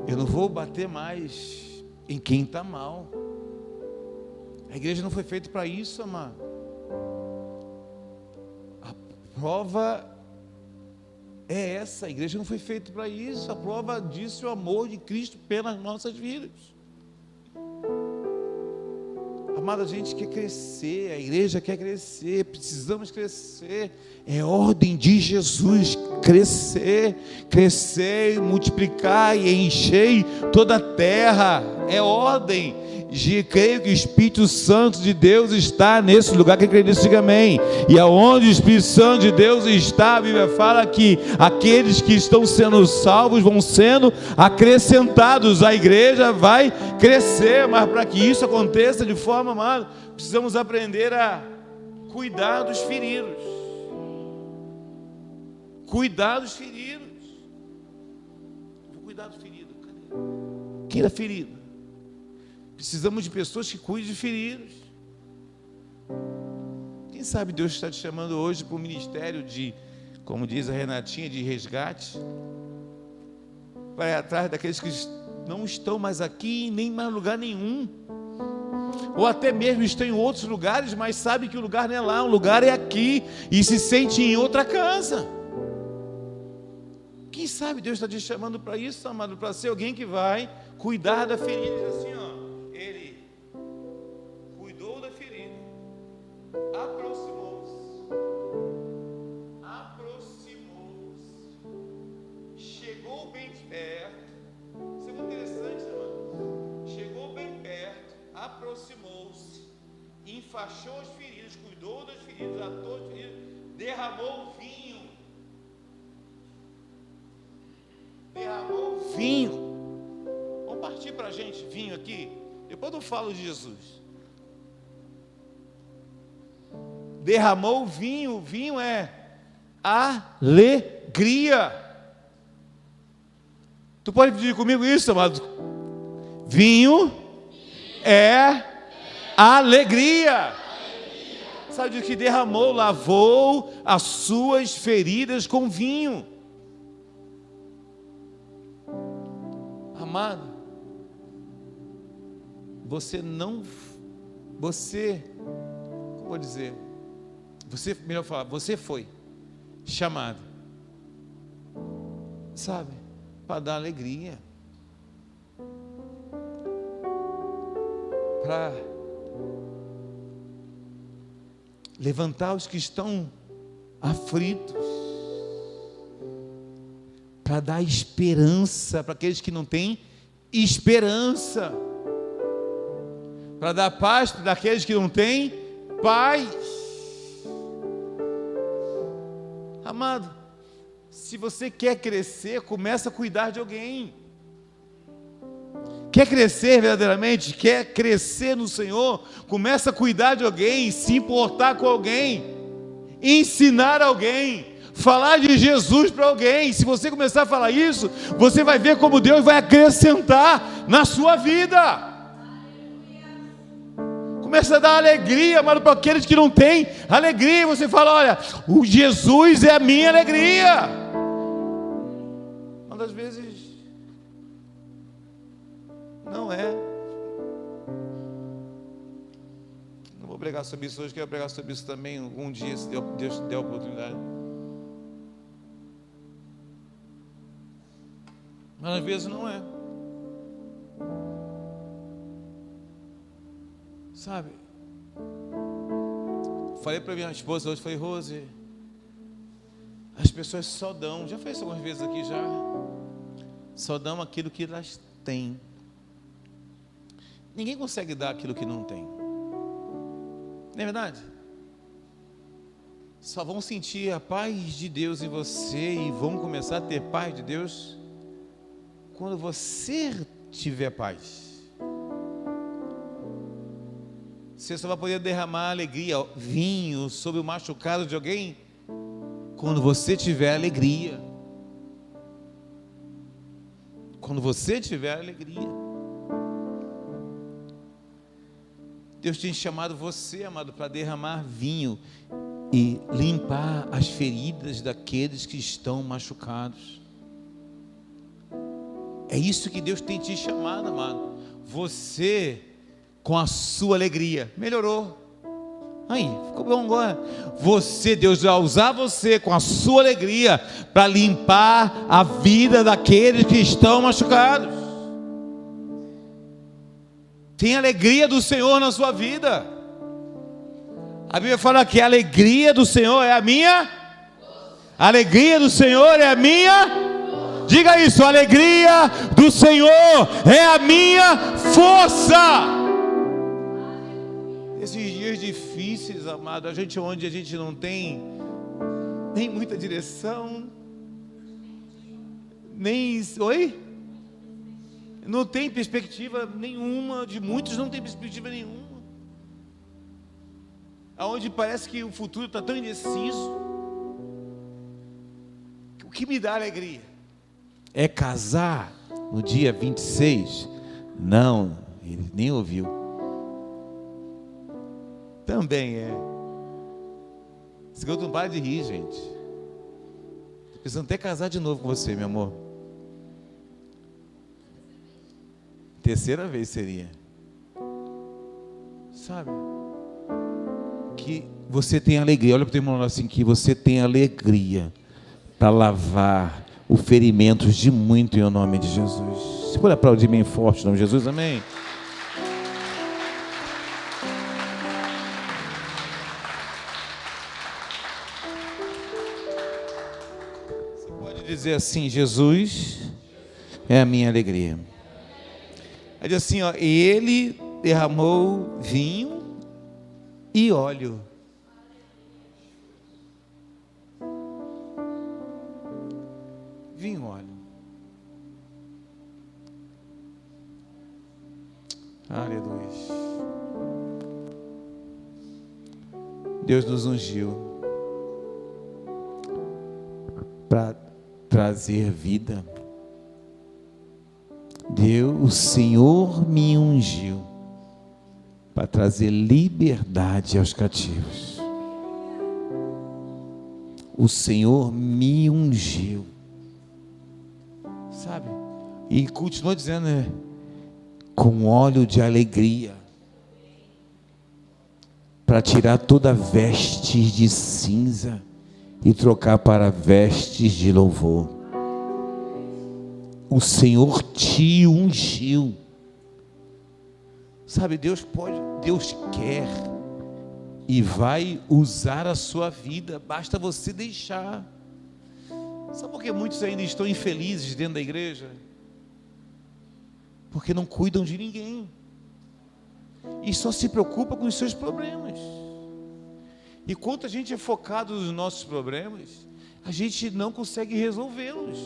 Eu não vou bater mais em quem está mal. A igreja não foi feita para isso, amado. A prova é essa. A igreja não foi feita para isso. A prova disso é o amor de Cristo pelas nossas vidas. Amada, a gente quer crescer, a igreja quer crescer, precisamos crescer, é ordem de Jesus, crescer, multiplicar e encher toda a terra, é ordem. Creio que o Espírito Santo de Deus está nesse lugar. Quem crê nisso, diga amém. E aonde o Espírito Santo de Deus está, a Bíblia fala que aqueles que estão sendo salvos vão sendo acrescentados. A igreja vai crescer, mas para que isso aconteça de forma, amada, precisamos aprender a cuidar dos feridos. Cuidar dos feridos. Vou cuidar do ferido. Cadê? Quem é ferido? Precisamos de pessoas que cuidem de feridos. Quem sabe Deus está te chamando hoje para o ministério de, como diz a Renatinha, de resgate, para ir atrás daqueles que não estão mais aqui, nem mais lugar nenhum, ou até mesmo estão em outros lugares, mas sabe que o lugar não é lá, o lugar é aqui, e se sente em outra casa. Quem sabe Deus está te chamando para isso, amado, para ser alguém que vai cuidar da ferida. Assim, ó, ele cuidou da ferida, aproximou-se, chegou bem perto. Isso é muito interessante, amado. Chegou bem perto, aproximou-se, enfaixou as feridas, cuidou das feridas, atou as feridas, derramou vinho. Vamos partir para a gente, vinho aqui. Depois eu falo de Jesus. Derramou vinho. Vinho é alegria. Tu pode pedir comigo isso, amado? Vinho é alegria. Sabe o que derramou? Lavou as suas feridas com vinho. Amado, como vou dizer, melhor falar, você foi chamado, sabe, para dar alegria, para levantar os que estão aflitos, para dar esperança para aqueles que não têm esperança, para dar paz para aqueles que não têm paz. Amado, se você quer crescer, começa a cuidar de alguém. Quer crescer verdadeiramente? Quer crescer no Senhor? Começa a cuidar de alguém, se importar com alguém, ensinar alguém, falar de Jesus para alguém. Se você começar a falar isso, você vai ver como Deus vai acrescentar na sua vida. Começa a dar alegria, mas para aqueles que não têm alegria, você fala: olha, o Jesus é a minha alegria. Uma das vezes não é. Não vou pregar sobre isso hoje, quero pregar sobre isso também um dia, se Deus der a oportunidade. Mas às vezes não é. Sabe? Falei para minha esposa hoje, falei: Rose, as pessoas só dão, já falei isso algumas vezes aqui já, só dão aquilo que elas têm. Ninguém consegue dar aquilo que não tem. Não é verdade? Só vão sentir a paz de Deus em você e vão começar a ter paz de Deus quando você tiver paz. Você só vai poder derramar alegria, vinho sobre o machucado de alguém quando você tiver alegria. Quando você tiver alegria. Deus tem chamado você, amado, para derramar vinho e limpar as feridas daqueles que estão machucados. É isso que Deus tem te chamado, amado. Você, com a sua alegria, melhorou. Aí, ficou bom agora. Deus vai usar você com a sua alegria para limpar a vida daqueles que estão machucados. Tem alegria do Senhor na sua vida. A Bíblia fala que a alegria do Senhor é a minha. A alegria do Senhor é a minha. Diga isso: a alegria do Senhor é a minha força. Esses dias difíceis, amado, onde a gente não tem nem muita direção, nem... Oi? Não tem perspectiva nenhuma, de muitos não tem perspectiva nenhuma. Aonde parece que o futuro está tão indeciso. O que me dá alegria? É casar no dia 26? Não, ele nem ouviu. Também é. Segundo, não para de rir, gente. Estou pensando até casar de novo com você, meu amor. Terceira vez seria. Sabe? Que você tem alegria. Olha para o teu irmão assim, que você tem alegria para lavar o ferimentos de muito em nome de Jesus. Você pode aplaudir bem forte em nome de Jesus, amém? Você pode dizer assim: Jesus é a minha alegria. Aí diz assim, ó, e ele derramou vinho e óleo. Vinho e óleo. Aleluia. Deus nos ungiu para trazer vida. O Senhor me ungiu para trazer liberdade aos cativos. O Senhor me ungiu, sabe? E continua dizendo, né? Com óleo de alegria, para tirar toda vestes de cinza e trocar para vestes de louvor. O Senhor te ungiu. Sabe, Deus quer e vai usar a sua vida, basta você deixar. Sabe por que muitos ainda estão infelizes dentro da igreja? Porque não cuidam de ninguém e só se preocupa com os seus problemas. E quanto a gente é focado nos nossos problemas, a gente não consegue resolvê-los.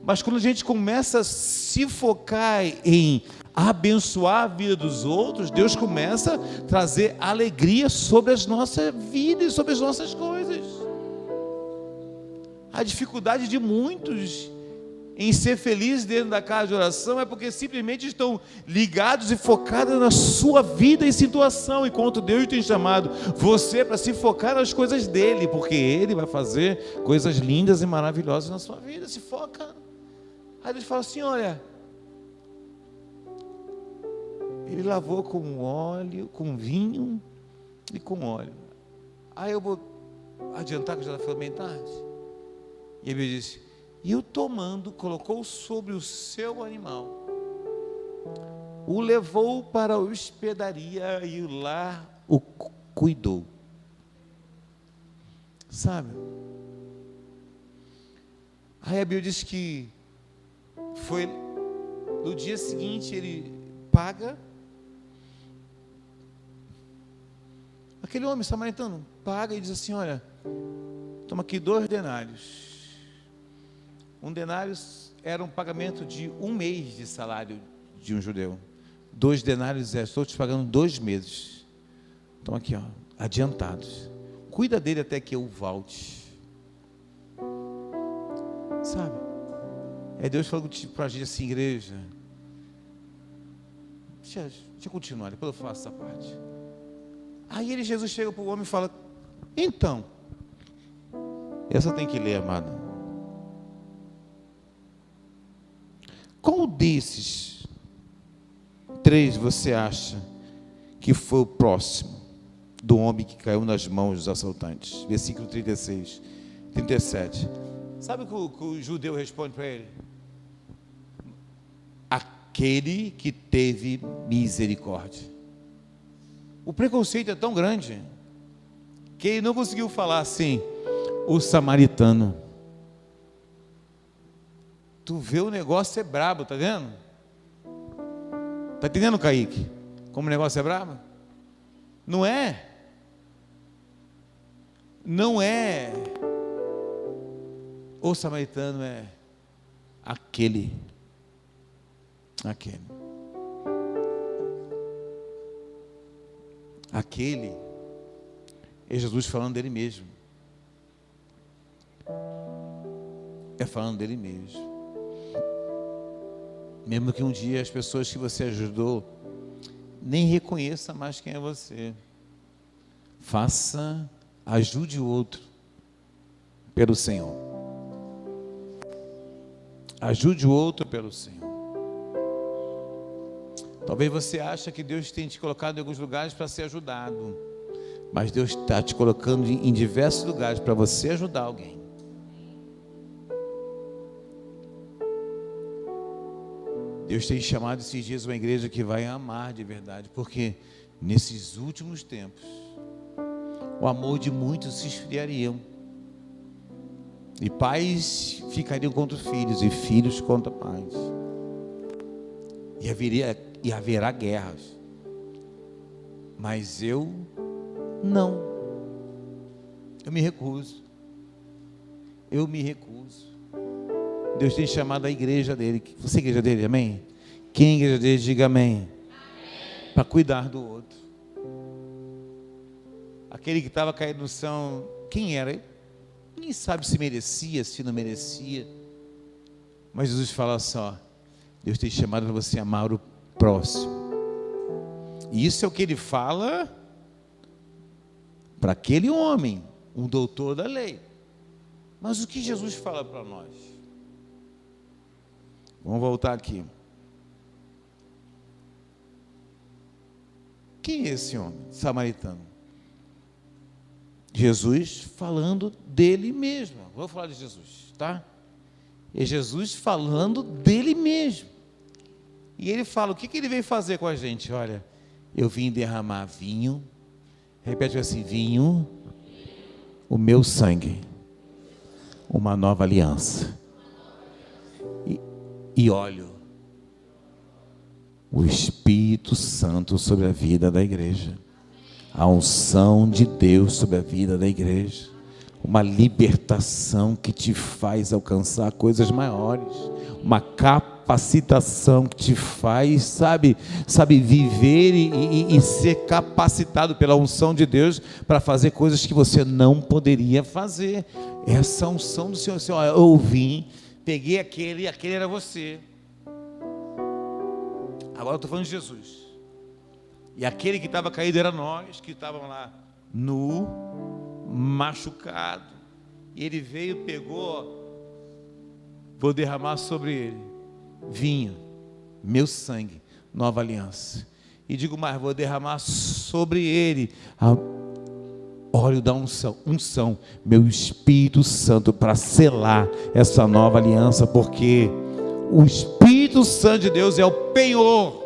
Mas quando a gente começa a se focar em abençoar a vida dos outros, Deus começa a trazer alegria sobre as nossas vidas e sobre as nossas coisas. A dificuldade de muitos em ser felizes dentro da casa de oração é porque simplesmente estão ligados e focados na sua vida e situação, enquanto Deus tem chamado você para se focar nas coisas dele, porque Ele vai fazer coisas lindas e maravilhosas na sua vida. Se foca. Aí Deus fala assim, olha, Ele lavou com óleo, com vinho e com óleo. Aí eu vou adiantar que já foi bem tarde. E ele disse, e o tomando, colocou sobre o seu animal, o levou para a hospedaria e lá o cuidou. Sabe? Aí a Bíblia diz que foi no dia seguinte ele paga. Aquele homem samaritano paga e diz assim, olha, toma aqui 2 denários. 1 denário era um pagamento de 1 mês de salário de um judeu. 2 denários estou te pagando 2 meses. Então aqui, ó, adiantados. Cuida dele até que eu volte. Sabe? É Deus falando para a gente assim, igreja. Deixa eu continuar, depois eu faço essa parte. Aí Jesus chega para o homem e fala, então, essa tem que ler, amado. Qual desses 3 você acha que foi o próximo do homem que caiu nas mãos dos assaltantes? Versículo 36, 37. Sabe o que o judeu responde para ele? Aquele que teve misericórdia. O preconceito é tão grande que ele não conseguiu falar assim, o samaritano. Tu vê o negócio é brabo, tá vendo? Tá entendendo, Kaique? Como o negócio é brabo? Não é? Não é o samaritano, é aquele. Aquele é Jesus falando dele mesmo. É falando dele mesmo. Mesmo que um dia as pessoas que você ajudou nem reconheçam mais quem é você. Ajude o outro pelo Senhor. Ajude o outro pelo Senhor. Talvez você ache que Deus tem te colocado em alguns lugares para ser ajudado, mas Deus está te colocando em diversos lugares para você ajudar alguém. Deus tem chamado esses dias uma igreja que vai amar de verdade, porque nesses últimos tempos, o amor de muitos se esfriariam. E pais ficariam contra os filhos, e filhos contra pais. E haverá guerras. Mas eu não. Eu me recuso. Eu me recuso. Deus tem chamado a igreja dele. Você é a igreja dele, amém? Quem é a igreja dele, diga amém. Para cuidar do outro. Aquele que estava caído no chão, quem era ele? Ninguém sabe se merecia, se não merecia. Mas Jesus fala só: Deus tem chamado para você amar o próximo. E isso é o que ele fala para aquele homem, um doutor da lei. Mas o que Jesus fala para nós? Vamos voltar aqui. Quem é esse homem samaritano? Jesus falando dele mesmo. Vou falar de Jesus, tá? É Jesus falando dele mesmo. E ele fala, o que ele veio fazer com a gente? Olha, eu vim derramar vinho. Repete assim, vinho, o meu sangue, uma nova aliança. E óleo, o Espírito Santo sobre a vida da igreja. A unção de Deus sobre a vida da igreja. Uma libertação que te faz alcançar coisas maiores. Uma capacitação que te faz, sabe viver e ser capacitado pela unção de Deus para fazer coisas que você não poderia fazer. Essa unção do Senhor, assim, ó, eu vim, peguei aquele, e aquele era você. Agora eu estou falando de Jesus. E aquele que estava caído era nós, que estavam lá nu, machucado. E ele veio, pegou, vou derramar sobre ele vinho, meu sangue, nova aliança. E digo mais, vou derramar sobre ele óleo da unção, meu Espírito Santo, para selar essa nova aliança, porque o Espírito Santo de Deus é o penhor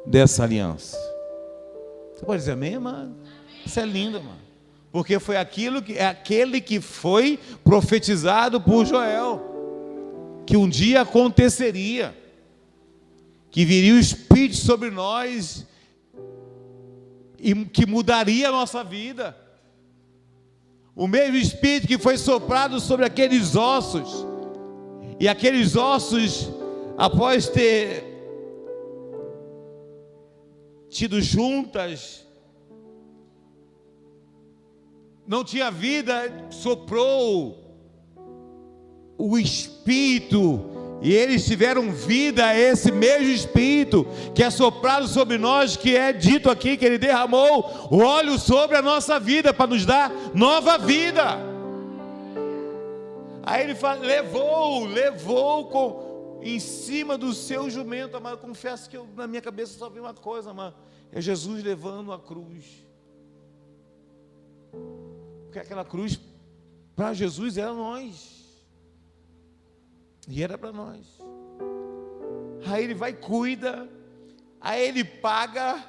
dessa aliança. Você pode dizer amém, mano? Isso é lindo, mano. Porque foi aquele que foi profetizado por Joel, que um dia aconteceria, que viria o Espírito sobre nós e que mudaria a nossa vida. O mesmo Espírito que foi soprado sobre aqueles ossos, e aqueles ossos, após ter tido juntas, não tinha vida, soprou o Espírito, e eles tiveram vida. Esse mesmo Espírito que é soprado sobre nós, que é dito aqui que ele derramou o óleo sobre a nossa vida, para nos dar nova vida. Aí ele fala, levou em cima do seu jumento, amado. Confesso que na minha cabeça só vi uma coisa, amado, é Jesus levando a cruz. Porque aquela cruz para Jesus era nós. E era para nós. Aí ele vai, cuida. Aí ele paga.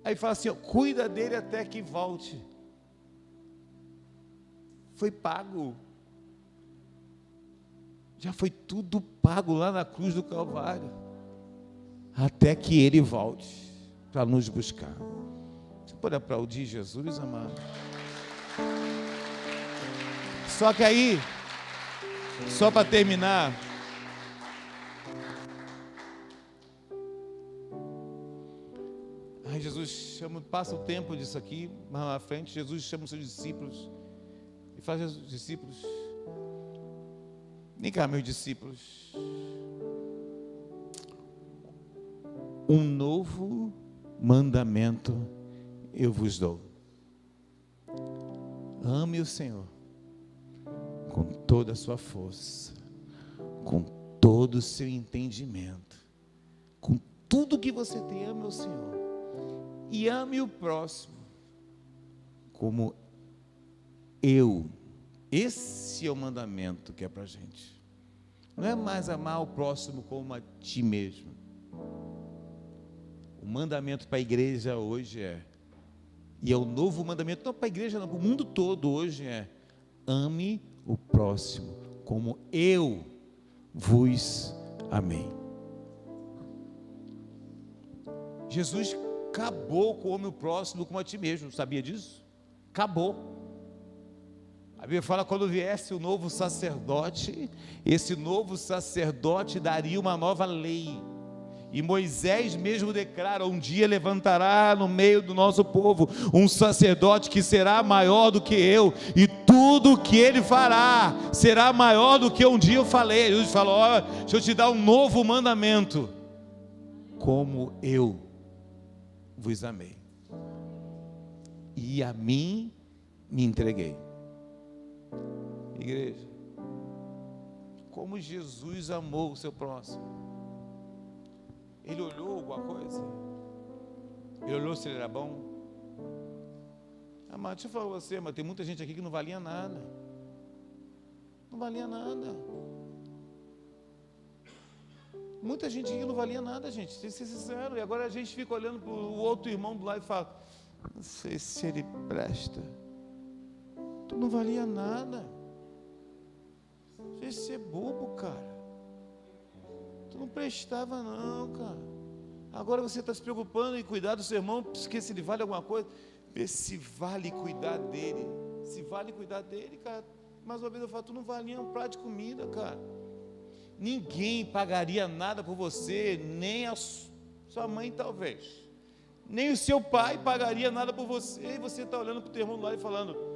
Aí fala assim, ó, cuida dele até que volte. Foi pago. Já foi tudo pago lá na cruz do Calvário. Até que ele volte para nos buscar. Você pode aplaudir Jesus, amado? Só que aí, só para terminar, aí Jesus chama, passa o tempo disso aqui, mais na frente, Jesus chama os seus discípulos e faz os discípulos, vem cá, meus discípulos, um novo mandamento eu vos dou: ame o Senhor com toda a sua força, com todo o seu entendimento, com tudo que você tem. Ame o Senhor e ame o próximo como eu. Esse é o mandamento que é para a gente. Não é mais amar o próximo como a ti mesmo. O mandamento para a igreja hoje e é o novo mandamento, não para a igreja, não, para o mundo todo hoje ame o próximo como eu vos amei. Jesus acabou com o homem próximo como a ti mesmo, sabia disso? Acabou. A Bíblia fala, quando viesse o novo sacerdote, esse novo sacerdote daria uma nova lei. E Moisés mesmo declara, um dia levantará no meio do nosso povo um sacerdote que será maior do que eu, e tudo que ele fará será maior do que um dia eu falei. Jesus falou, deixa eu te dar um novo mandamento, como eu vos amei, e a mim me entreguei. Igreja, como Jesus amou o seu próximo. Ele olhou alguma coisa? Ele olhou se ele era bom? Mas deixa eu falar com você, mas tem muita gente aqui que não valia nada. Não valia nada. Muita gente aqui que não valia nada, gente. Tem que ser sincero. E agora a gente fica olhando para o outro irmão do lado e fala, não sei se ele presta. Tu não valia nada. Você ser bobo, cara. Tu não prestava não, cara. Agora você está se preocupando em cuidar do seu irmão, porque se ele vale alguma coisa, vê se vale cuidar dele. Se vale cuidar dele, cara. Mais uma vez eu falo, tu não valia um prato de comida, cara. Ninguém pagaria nada por você, nem a sua mãe talvez, nem o seu pai pagaria nada por você, e você está olhando para o teu irmão lá e falando,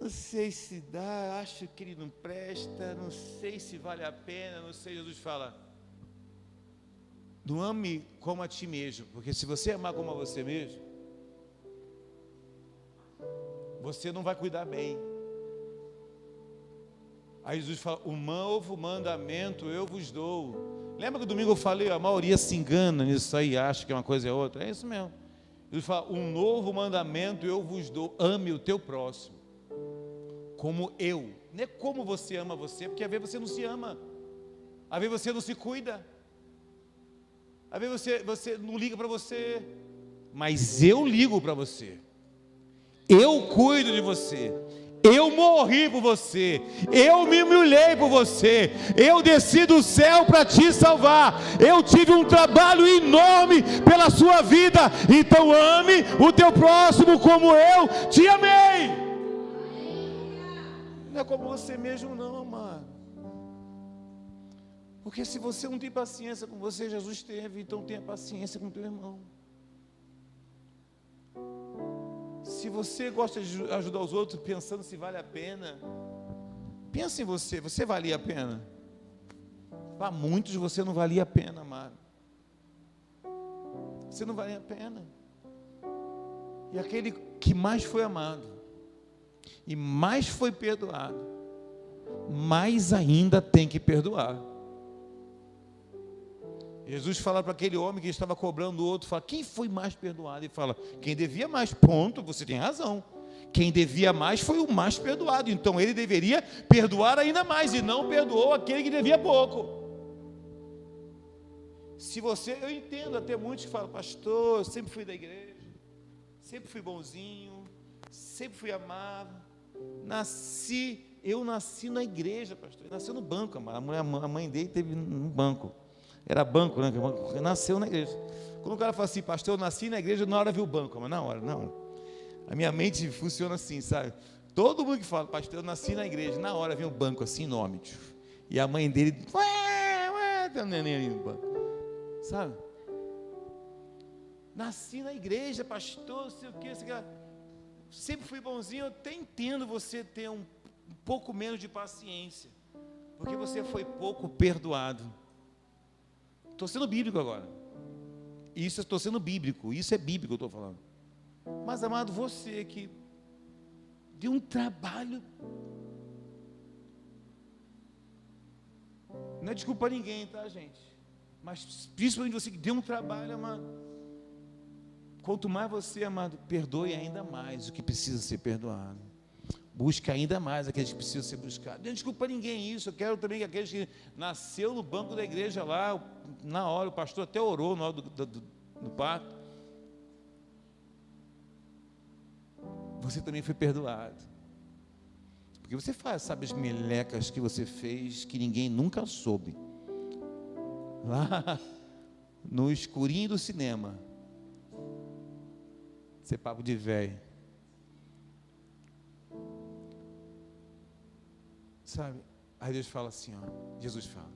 não sei se dá, acho que ele não presta, não sei se vale a pena, não sei. Jesus fala, não ame como a ti mesmo, porque se você amar como a você mesmo, você não vai cuidar bem. Aí Jesus fala, um novo mandamento eu vos dou. Lembra que domingo eu falei, a maioria se engana nisso aí, acha que uma coisa é outra. É isso mesmo. Jesus fala, um novo mandamento eu vos dou, ame o teu próximo como eu. Não é como você ama você, porque às vezes você não se ama, às vezes você não se cuida, às vezes você não liga para você, mas eu ligo para você, eu cuido de você, eu morri por você, eu me humilhei por você, eu desci do céu para te salvar, eu tive um trabalho enorme pela sua vida, então ame o teu próximo como eu te amei. Não é como você mesmo não, amado. Porque se você não tem paciência com você, Jesus teve, então tenha paciência com o teu irmão. Se você gosta de ajudar os outros pensando se vale a pena, pensa em você, você valia a pena? Para muitos você não valia a pena, amado. Você não valia a pena. E aquele que mais foi amado e mais foi perdoado, mais ainda tem que perdoar. Jesus fala para aquele homem que estava cobrando o outro, fala, quem foi mais perdoado? Ele fala, quem devia mais, ponto, você tem razão. Quem devia mais foi o mais perdoado, então ele deveria perdoar ainda mais, e não perdoou aquele que devia pouco. Se você, eu entendo até muitos que falam, pastor, eu sempre fui da igreja, sempre fui bonzinho, sempre fui amado, eu nasci na igreja, pastor, eu nasci no banco, a mãe dele teve um banco, era banco, né? Nasceu na igreja. Quando o cara fala assim, pastor, eu nasci na igreja, na hora viu o banco, mas na hora, não. A minha mente funciona assim, sabe? Todo mundo que fala, pastor, eu nasci na igreja, na hora vem o banco assim, nome, e a mãe dele, tem um neném ali no banco, sabe? Nasci na igreja, pastor, não sei o que, sempre fui bonzinho. Eu até entendo você ter um pouco menos de paciência, porque você foi pouco perdoado. Estou sendo bíblico agora. Isso estou sendo bíblico. Isso é bíblico, eu estou falando. Mas, amado, você que deu um trabalho, não é desculpa ninguém, tá, gente? Mas principalmente você que deu um trabalho, amado. Quanto mais você, amado, perdoe ainda mais o que precisa ser perdoado. busca ainda mais aqueles que precisam ser buscados. Não desculpa ninguém isso, eu quero também que aqueles que nasceu no banco da igreja lá, na hora, o pastor até orou na hora do parto. Você também foi perdoado. Porque você faz, sabe, as melecas que você fez, que ninguém nunca soube. Lá no escurinho do cinema. Você papo de velho. Sabe? Aí Deus fala assim, ó, Jesus fala: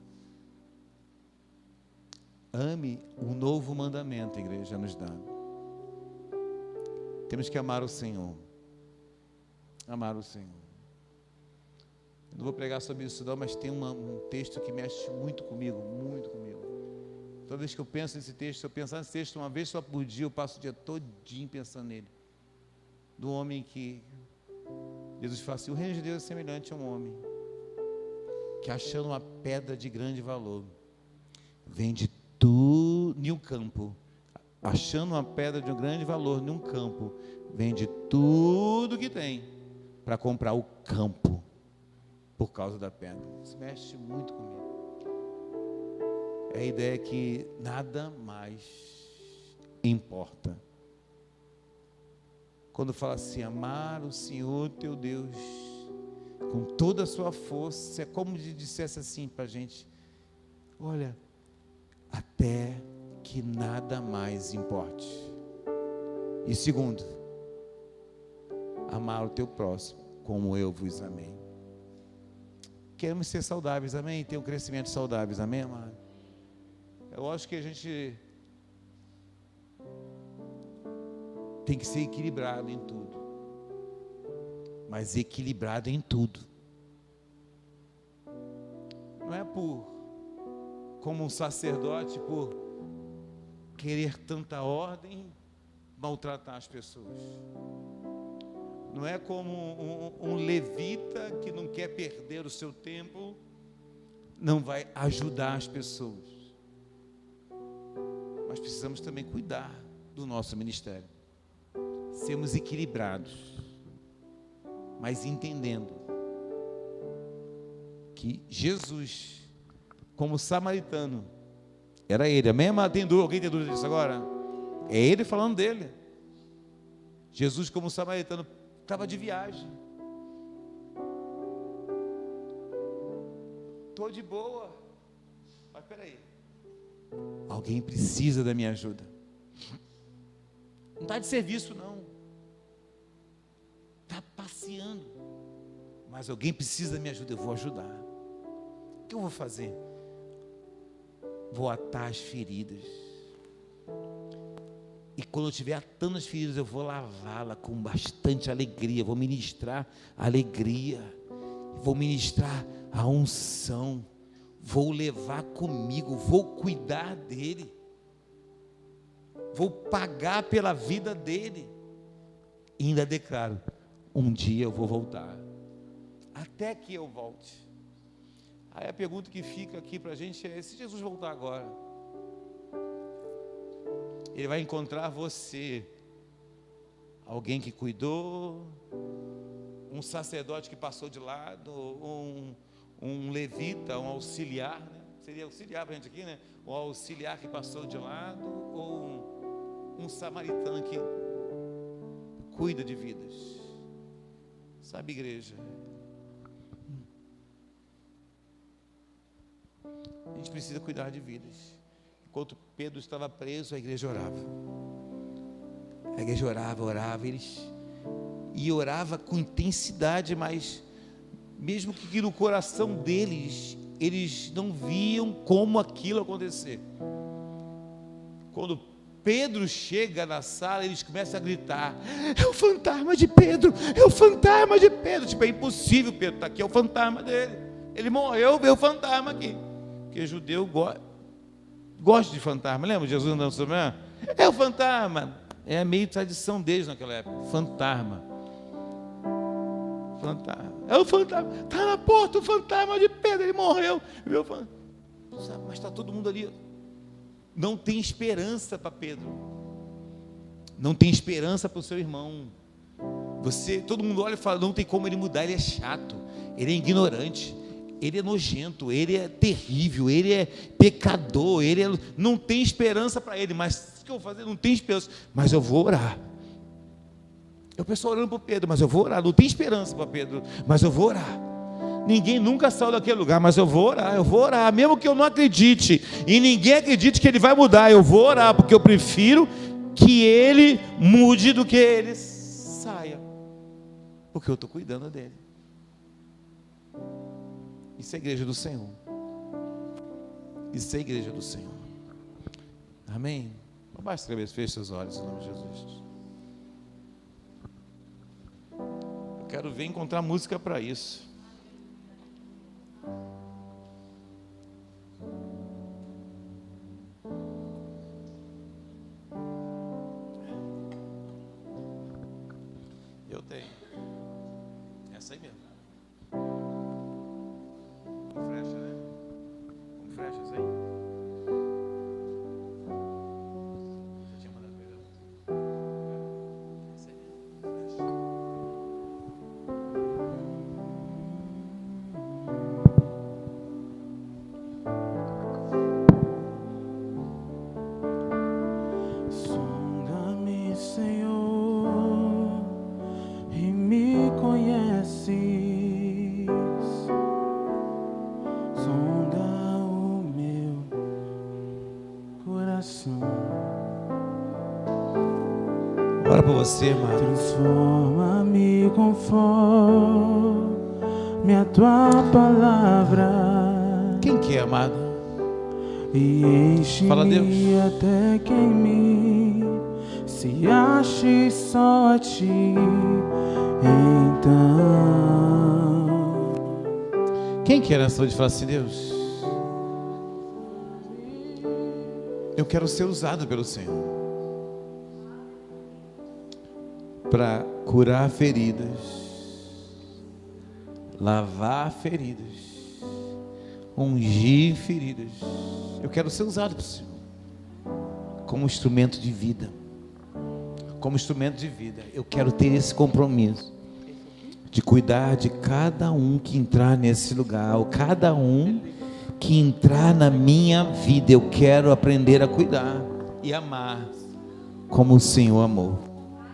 ame um novo mandamento, a igreja nos dá. Temos que amar o Senhor. Amar o Senhor. Eu não vou pregar sobre isso não, mas tem um texto que mexe muito comigo, muito comigo. Toda vez que eu penso nesse texto, se eu pensar nesse texto uma vez só por dia, eu passo o dia todinho pensando nele. Do homem que Jesus fala assim: o reino de Deus é semelhante a um homem que, achando uma pedra de grande valor, vende tudo em um campo. Achando uma pedra de um grande valor em um campo, vende tudo que tem para comprar o campo por causa da pedra. Isso mexe muito comigo. É a ideia que nada mais importa. Quando fala assim, amar o Senhor teu Deus com toda a sua força, é como se dissesse assim para a gente: olha, até que nada mais importe. E segundo, amar o teu próximo como eu vos amei. Queremos ser saudáveis, amém? Ter um crescimento saudável, amém, amado? Eu acho que a gente tem que ser equilibrado em tudo, mas equilibrado em tudo. Não é como um sacerdote, por querer tanta ordem, maltratar as pessoas. Não é como um levita que não quer perder o seu tempo, não vai ajudar as pessoas. Mas precisamos também cuidar do nosso ministério. Sermos equilibrados, mas entendendo que Jesus, como samaritano, era ele, amém? Alguém tem dúvida disso agora? É ele falando dele. Jesus, como samaritano, estava de viagem. Estou de boa, mas peraí, alguém precisa da minha ajuda. Não está de serviço não, está passeando, mas alguém precisa da minha ajuda, eu vou ajudar. O que eu vou fazer? Vou atar as feridas, e quando eu estiver atando as feridas, eu vou lavá-la com bastante alegria, vou ministrar alegria, vou ministrar a unção, vou levar comigo, vou cuidar dele, vou pagar pela vida dele, e ainda declaro: um dia eu vou voltar, até que eu volte. Aí a pergunta que fica aqui para a gente é: se Jesus voltar agora, ele vai encontrar você, alguém que cuidou, um sacerdote que passou de lado, um levita, um auxiliar, né? Seria auxiliar para a gente aqui, né? Um auxiliar que passou de lado, ou um samaritano que cuida de vidas. Sabe, igreja, a gente precisa cuidar de vidas. Enquanto Pedro estava preso, a igreja orava. A igreja orava, e orava com intensidade, mas mesmo que no coração deles, eles não viam como aquilo acontecer. Quando Pedro chega na sala, eles começam a gritar: é o fantasma de Pedro, é o fantasma de Pedro. Tipo, é impossível, Pedro está aqui, é o fantasma dele. Ele morreu, veio o fantasma aqui. Porque judeu gosta de fantasma. Lembra Jesus andando sobre o mar? É o fantasma. É meio tradição deles naquela época. Fantasma. É o fantasma. Está na porta o fantasma de Pedro. Ele morreu. Mas está todo mundo ali. Não tem esperança para Pedro. Não tem esperança para o seu irmão. Todo mundo olha e fala, não tem como ele mudar, ele é chato, ele é ignorante, ele é nojento, ele é terrível, ele é pecador, não tem esperança para ele. Mas o que eu vou fazer? Não tem esperança, mas eu vou orar. Eu pessoal orando para Pedro, mas eu vou orar. Não tem esperança para Pedro, mas eu vou orar. Ninguém nunca saiu daquele lugar, mas eu vou orar, mesmo que eu não acredite, e ninguém acredite que ele vai mudar, eu vou orar, porque eu prefiro que ele mude do que ele saia, porque eu estou cuidando dele. Isso é a igreja do Senhor. Isso é a igreja do Senhor. Amém? Abaixe a cabeça, feche seus olhos, em nome de Jesus. Eu quero ver encontrar música para isso. Eu tenho. Essa aí mesmo. Com flecha, né? Com flechas aí. Já tinha mandado pegar. Essa aí mesmo. Flecha. Sonda-me, Senhor, e me conheces. Sonda o meu coração. Ora por você, amado. Transforma-me conforme a tua palavra. Quem que é, amado? E Fala, Deus. enche-me até que em mim se ache só a ti. Então, Quem que é nessa noite? Fala assim, Deus, eu quero ser usado pelo Senhor para curar feridas, lavar feridas, ungir feridas. Eu quero ser usado pelo Senhor como instrumento de vida. Como instrumento de vida. Eu quero ter esse compromisso de cuidar de cada um que entrar nesse lugar, ou cada um que entrar na minha vida. Eu quero aprender a cuidar e amar como o Senhor amou.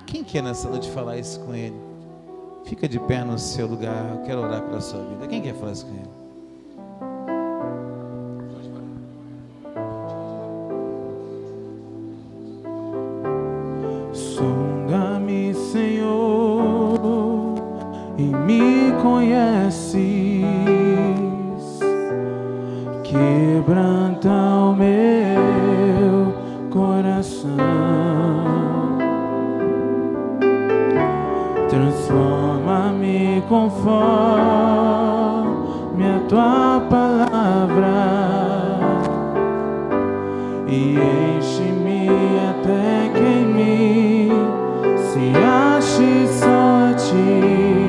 Quem quer nessa noite falar isso com Ele? Fica de pé no seu lugar. Eu quero orar pela sua vida. Quem quer falar isso com Ele? sonda-me, Senhor, e me conheces. Quebranta o meu coração. Transforma-me conforme a tua palavra e enche-me até que em mim se ache só a ti.